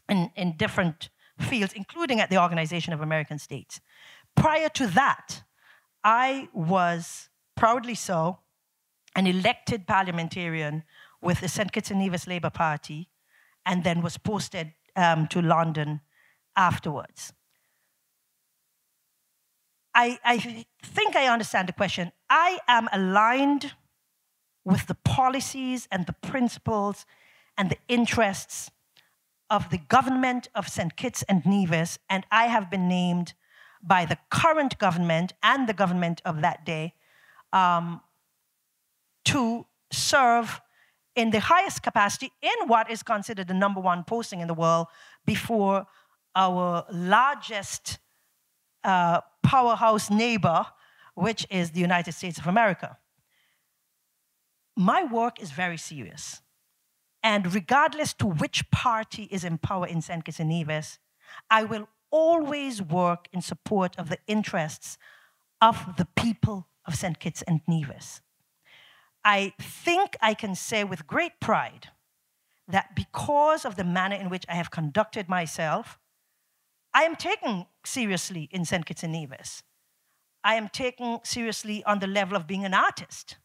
in different fields, including at the Organization of American States. Prior to that, I was, proudly so, an elected parliamentarian with the St. Kitts and Nevis Labour Party, and then was posted to London afterwards. I think I understand the question. I am aligned with the policies and the principles and the interests of the government of St. Kitts and Nevis, and I have been named by the current government and the government of that day to serve in the highest capacity in what is considered the #1 posting in the world before our largest powerhouse neighbor, which is the United States of America. My work is very serious. And regardless to which party is in power in St. Kitts and Nevis, I will always work in support of the interests of the people of St. Kitts and Nevis. I think I can say with great pride that because of the manner in which I have conducted myself, I am taken seriously in St. Kitts and Nevis. I am taken seriously on the level of being an artist.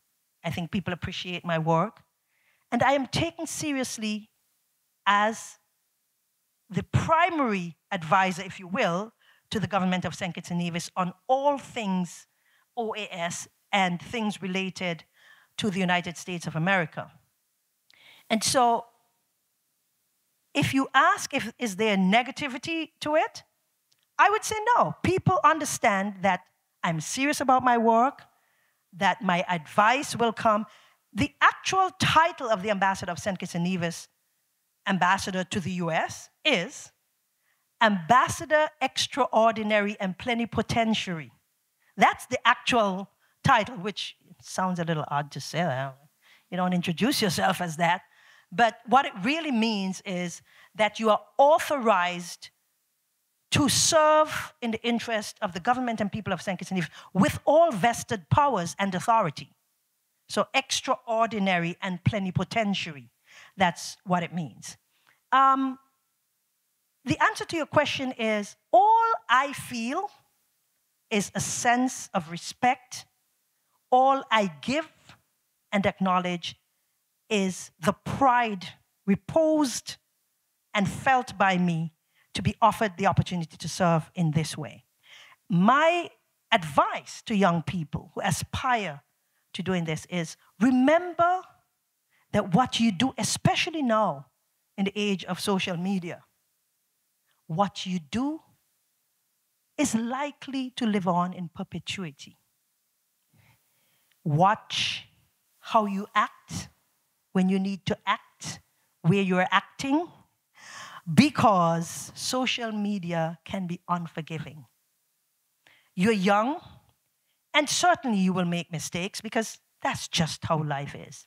I think people appreciate my work. And I am taken seriously as the primary advisor, if you will, to the government of St. Kitts and Nevis on all things OAS and things related to the United States of America. And so, if you ask is there negativity to it, I would say no. People understand that I'm serious about my work, that my advice will come. The actual title of the ambassador of St. Kitts and Nevis, ambassador to the US, is Ambassador Extraordinary and Plenipotentiary. That's the actual title, which sounds a little odd to say that. You don't introduce yourself as that. But what it really means is that you are authorized to serve in the interest of the government and people of St. Kitts and Nevis with all vested powers and authority. So extraordinary and plenipotentiary, that's what it means. The answer to your question is, all I feel is a sense of respect. All I give and acknowledge is the pride reposed and felt by me to be offered the opportunity to serve in this way. My advice to young people who aspire to doing this is, remember that what you do, especially now in the age of social media, what you do is likely to live on in perpetuity. Watch how you act when you need to act, where you're acting, because social media can be unforgiving. You're young, and certainly you will make mistakes because that's just how life is.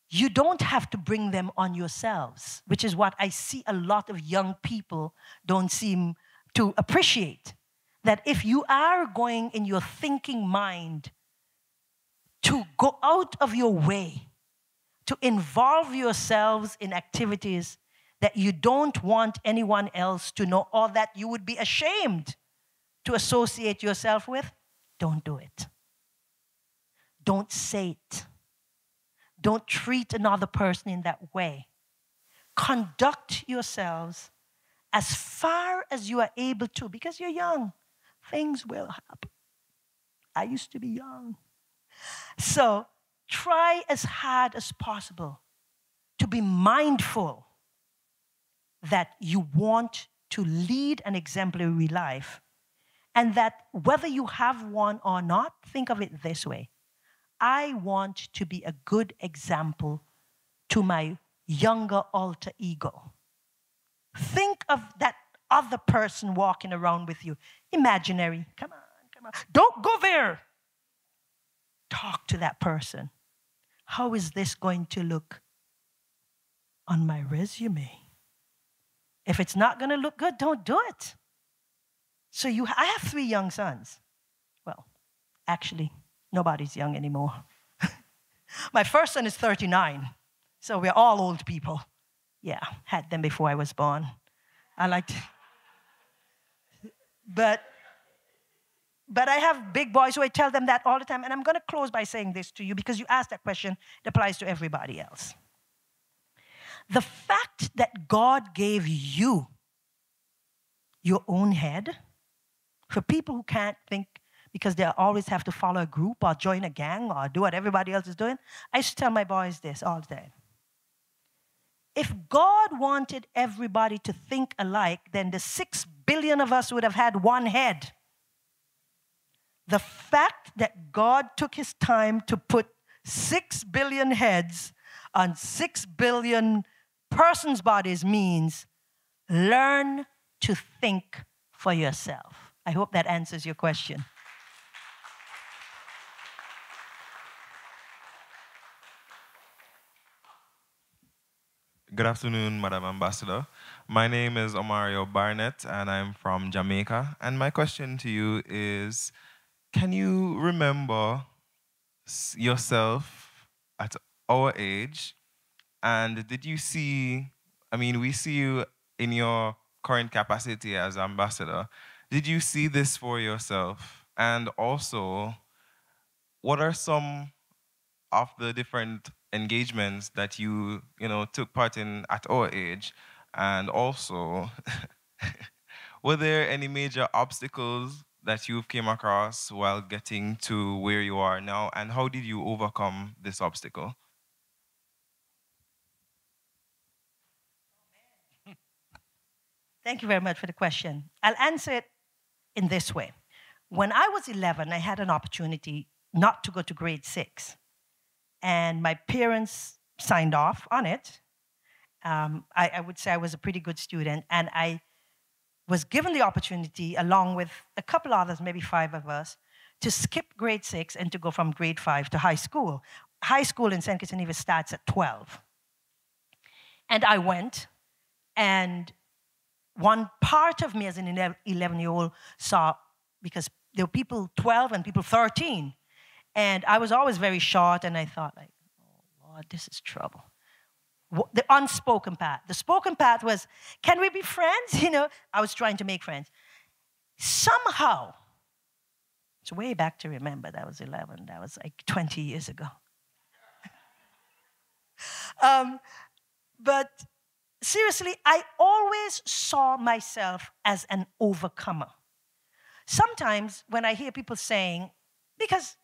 You don't have to bring them on yourselves, which is what I see a lot of young people don't seem to appreciate. That if you are going in your thinking mind to go out of your way to involve yourselves in activities that you don't want anyone else to know or that you would be ashamed to associate yourself with, don't do it. Don't say it. Don't treat another person in that way. Conduct yourselves as far as you are able to, because you're young. Things will happen. I used to be young. So try as hard as possible to be mindful that you want to lead an exemplary life, and that whether you have one or not, think of it this way. I want to be a good example to my younger alter ego. Think of that other person walking around with you. Imaginary. Come on, come on. Don't go there. Talk to that person. How is this going to look on my resume? If it's not going to look good, don't do it. So I have 3 young sons. Well, actually, nobody's young anymore. My first son is 39, so we're all old people. Yeah, had them before I was born. I like to. But I have big boys, so I tell them that all the time. And I'm going to close by saying this to you because you asked that question. It applies to everybody else. The fact that God gave you your own head, for people who can't think because they always have to follow a group or join a gang or do what everybody else is doing. I used to tell my boys this all the time. If God wanted everybody to think alike, then the 6 billion of us would have had one head. The fact that God took his time to put 6 billion heads on 6 billion persons' bodies means learn to think for yourself. I hope that answers your question. Good afternoon, Madam Ambassador. My name is Omario Barnett, and I'm from Jamaica. And my question to you is, can you remember yourself at our age? And did you see, I mean, we see you in your current capacity as ambassador. Did you see this for yourself? And also, what are some of the different engagements that you took part in at our age? And also, were there any major obstacles that you've came across while getting to where you are now? And how did you overcome this obstacle? Thank you very much for the question. I'll answer it in this way. When I was 11, I had an opportunity not to go to grade 6. And my parents signed off on it. I would say I was a pretty good student. And I was given the opportunity, along with a couple others, maybe 5 of us, to skip grade 6 and to go from grade 5 to high school. High school in St. Kitts and Nevis starts at 12. And I went, and one part of me as an 11-year-old saw, because there were people 12 and people 13. And I was always very short, and I thought, like, oh, Lord, this is trouble. The unspoken part. The spoken part was, can we be friends? I was trying to make friends. Somehow, it's way back to remember, that was 11. That was like 20 years ago. But seriously, I always saw myself as an overcomer. Sometimes when I hear people saying, because,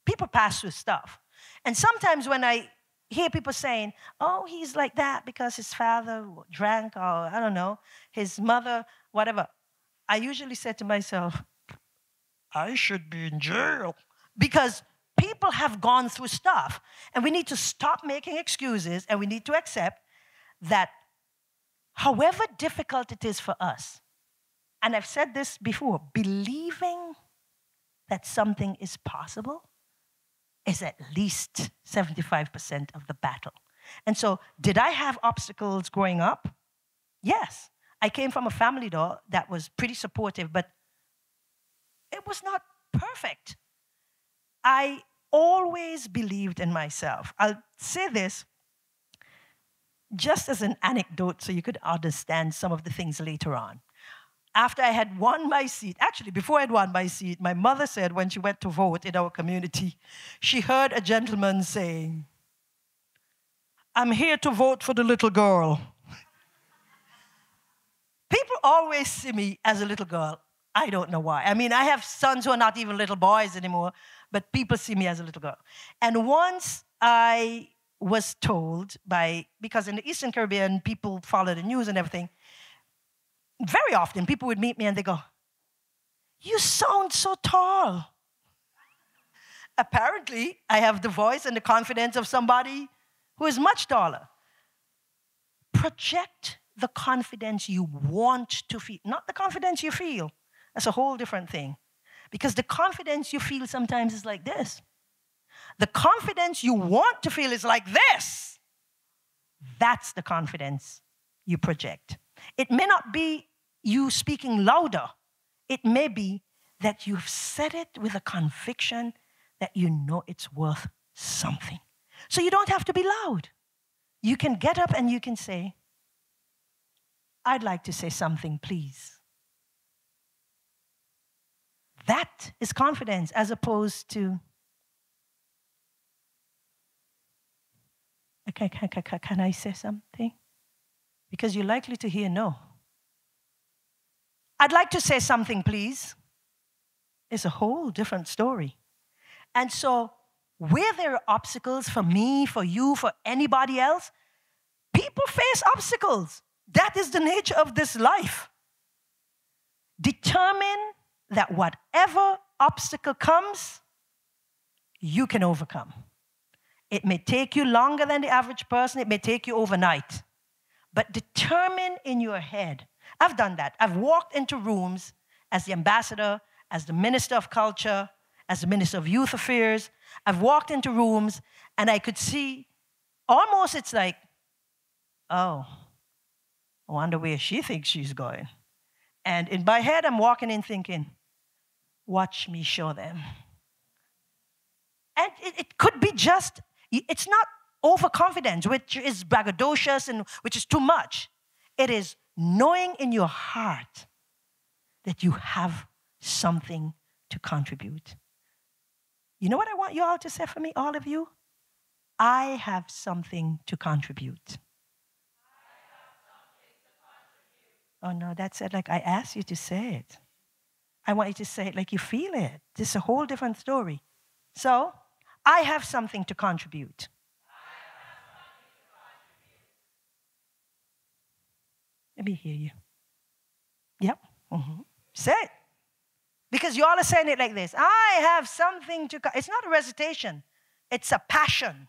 people pass through stuff. And sometimes when I hear people saying, oh, he's like that because his father drank, or I don't know, his mother, whatever, I usually say to myself, I should be in jail. Because people have gone through stuff. And we need to stop making excuses, and we need to accept that however difficult it is for us, and I've said this before, believing that something is possible is at least 75% of the battle. And so, did I have obstacles growing up? Yes. I came from a family, though, that was pretty supportive, but it was not perfect. I always believed in myself. I'll say this just as an anecdote so you could understand some of the things later on. After I had won my seat, actually, before I had won my seat, my mother said when she went to vote in our community, she heard a gentleman saying, I'm here to vote for the little girl. People always see me as a little girl. I don't know why. I mean, I have sons who are not even little boys anymore, but people see me as a little girl. And once I was told because in the Eastern Caribbean, people follow the news and everything, very often people would meet me and they go, you sound so tall. Apparently, I have the voice and the confidence of somebody who is much taller. Project the confidence you want to feel, not the confidence you feel. That's a whole different thing. Because the confidence you feel sometimes is like this. The confidence you want to feel is like this. That's the confidence you project. It may not be you speaking louder. It may be that you've said it with a conviction that you know it's worth something. So you don't have to be loud. You can get up and you can say, I'd like to say something, please. That is confidence as opposed to, can I say something? Because you're likely to hear no. I'd like to say something, please. is a whole different story. And so, where there are obstacles for me, for you, for anybody else, people face obstacles. That is the nature of this life. Determine that whatever obstacle comes, you can overcome. It may take you longer than the average person, it may take you overnight. But determine in your head. I've done that. I've walked into rooms as the ambassador, as the minister of culture, as the minister of youth affairs. I've walked into rooms and I could see almost it's like, oh, I wonder where she thinks she's going. And in my head, I'm walking in thinking, watch me show them. And it could be just, it's not overconfidence, which is braggadocious and which is too much. It is knowing in your heart that you have something to contribute. You know what I want you all to say for me, all of you? I have something to contribute. Oh no, that's it. Like I asked you to say it. I want you to say it like you feel it. This is a whole different story. So, I have something to contribute. Let me hear you. Yep. Mm-hmm. Say it. Because you all are saying it like this. I have something to... It's not a recitation. It's a passion.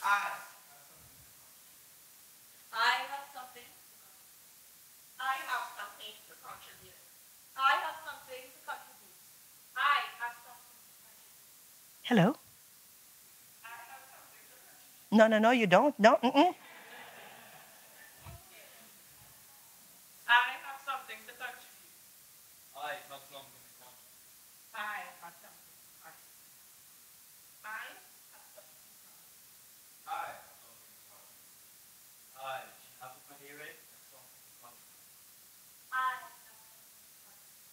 I have something. I have something to contribute. I have something to contribute. I have something to contribute. Hello? I have something to contribute. No, you don't. No, mm-mm. I have something to contribute. I have something to contribute. I have something to contribute. I have something to contribute. I have something to contribute. I have to hear it. Something to contribute. I have something to contribute.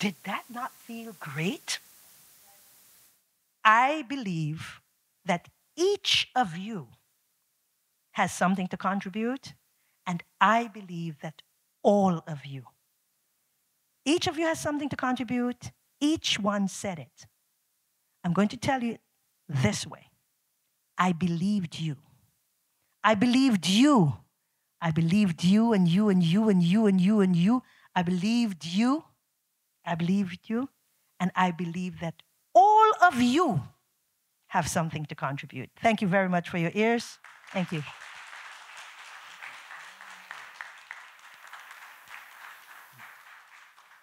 Did that not feel great? I believe that each of you has something to contribute, and I believe that all of you. Each of you has something to contribute. Each one said it. I'm going to tell you this way. I believed you. I believed you. I believed you and you and you and you and you and you. I believed you. I believed you. And I believe that all of you have something to contribute. Thank you very much for your ears. Thank you.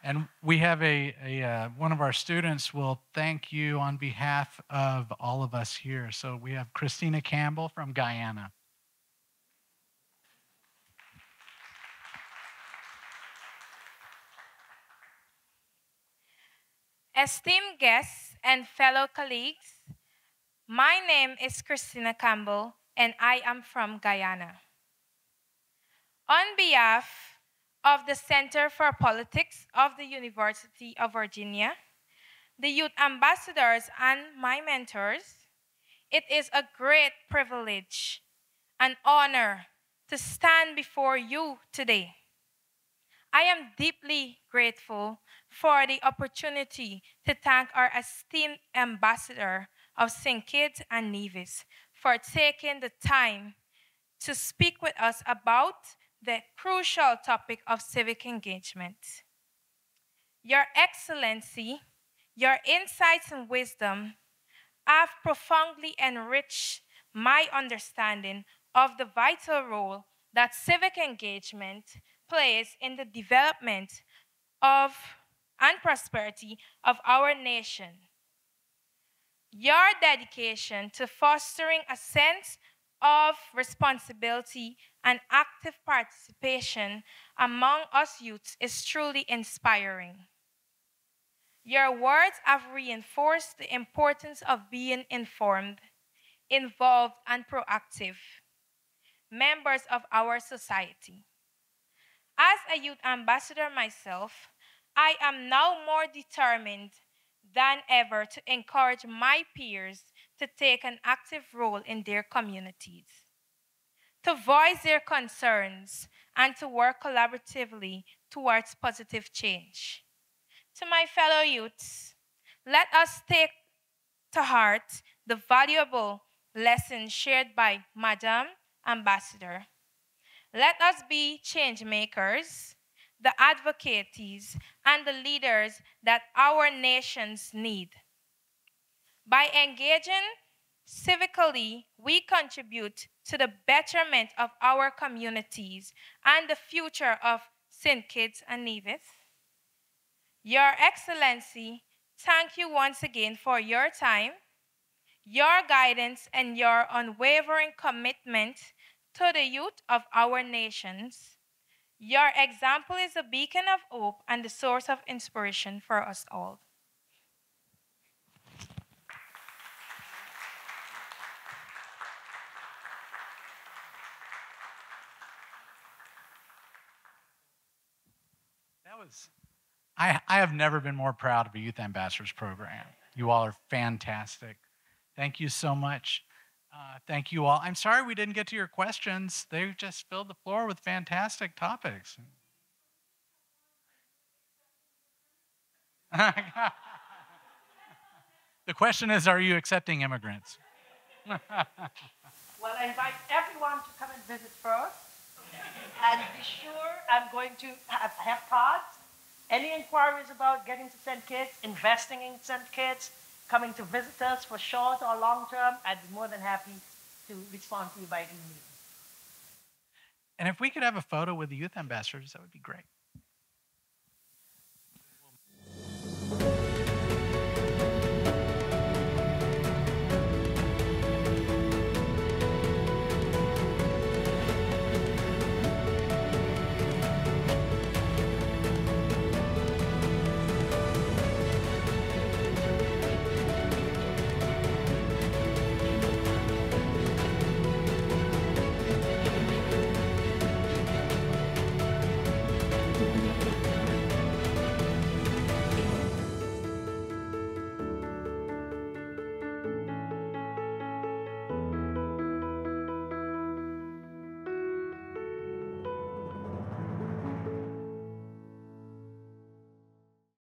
And we have one of our students will thank you on behalf of all of us here. So we have Christina Campbell from Guyana. Esteemed guests and fellow colleagues, my name is Christina Campbell and I am from Guyana. On behalf of the Center for Politics of the University of Virginia, the youth ambassadors and my mentors, it is a great privilege and honor to stand before you today. I am deeply grateful for the opportunity to thank our esteemed ambassador of St. Kitts and Nevis for taking the time to speak with us about the crucial topic of civic engagement. Your Excellency, your insights and wisdom have profoundly enriched my understanding of the vital role that civic engagement plays in the development of and prosperity of our nation. Your dedication to fostering a sense of responsibility and active participation among us youths is truly inspiring. Your words have reinforced the importance of being informed, involved, and proactive members of our society. As a youth ambassador myself, I am now more determined than ever to encourage my peers to take an active role in their communities, to voice their concerns, and to work collaboratively towards positive change. To my fellow youths, let us take to heart the valuable lessons shared by Madam Ambassador. Let us be change makers, the advocates, and the leaders that our nations need. By engaging civically, we contribute to the betterment of our communities and the future of St. Kitts and Nevis. Your Excellency, thank you once again for your time, your guidance, and your unwavering commitment to the youth of our nations. Your example is a beacon of hope and the source of inspiration for us all. That was, I have never been more proud of a Youth Ambassadors program. You all are fantastic. Thank you so much. Thank you all. I'm sorry we didn't get to your questions. They just filled the floor with fantastic topics. The question is, are you accepting immigrants? Well, I invite everyone to come and visit first. And be sure I'm going to have cards. Any inquiries about getting to St. Kitts, investing in St. Kitts, coming to visit us for short or long term, I'd be more than happy to respond to you by email. And if we could have a photo with the Youth Ambassadors, that would be great.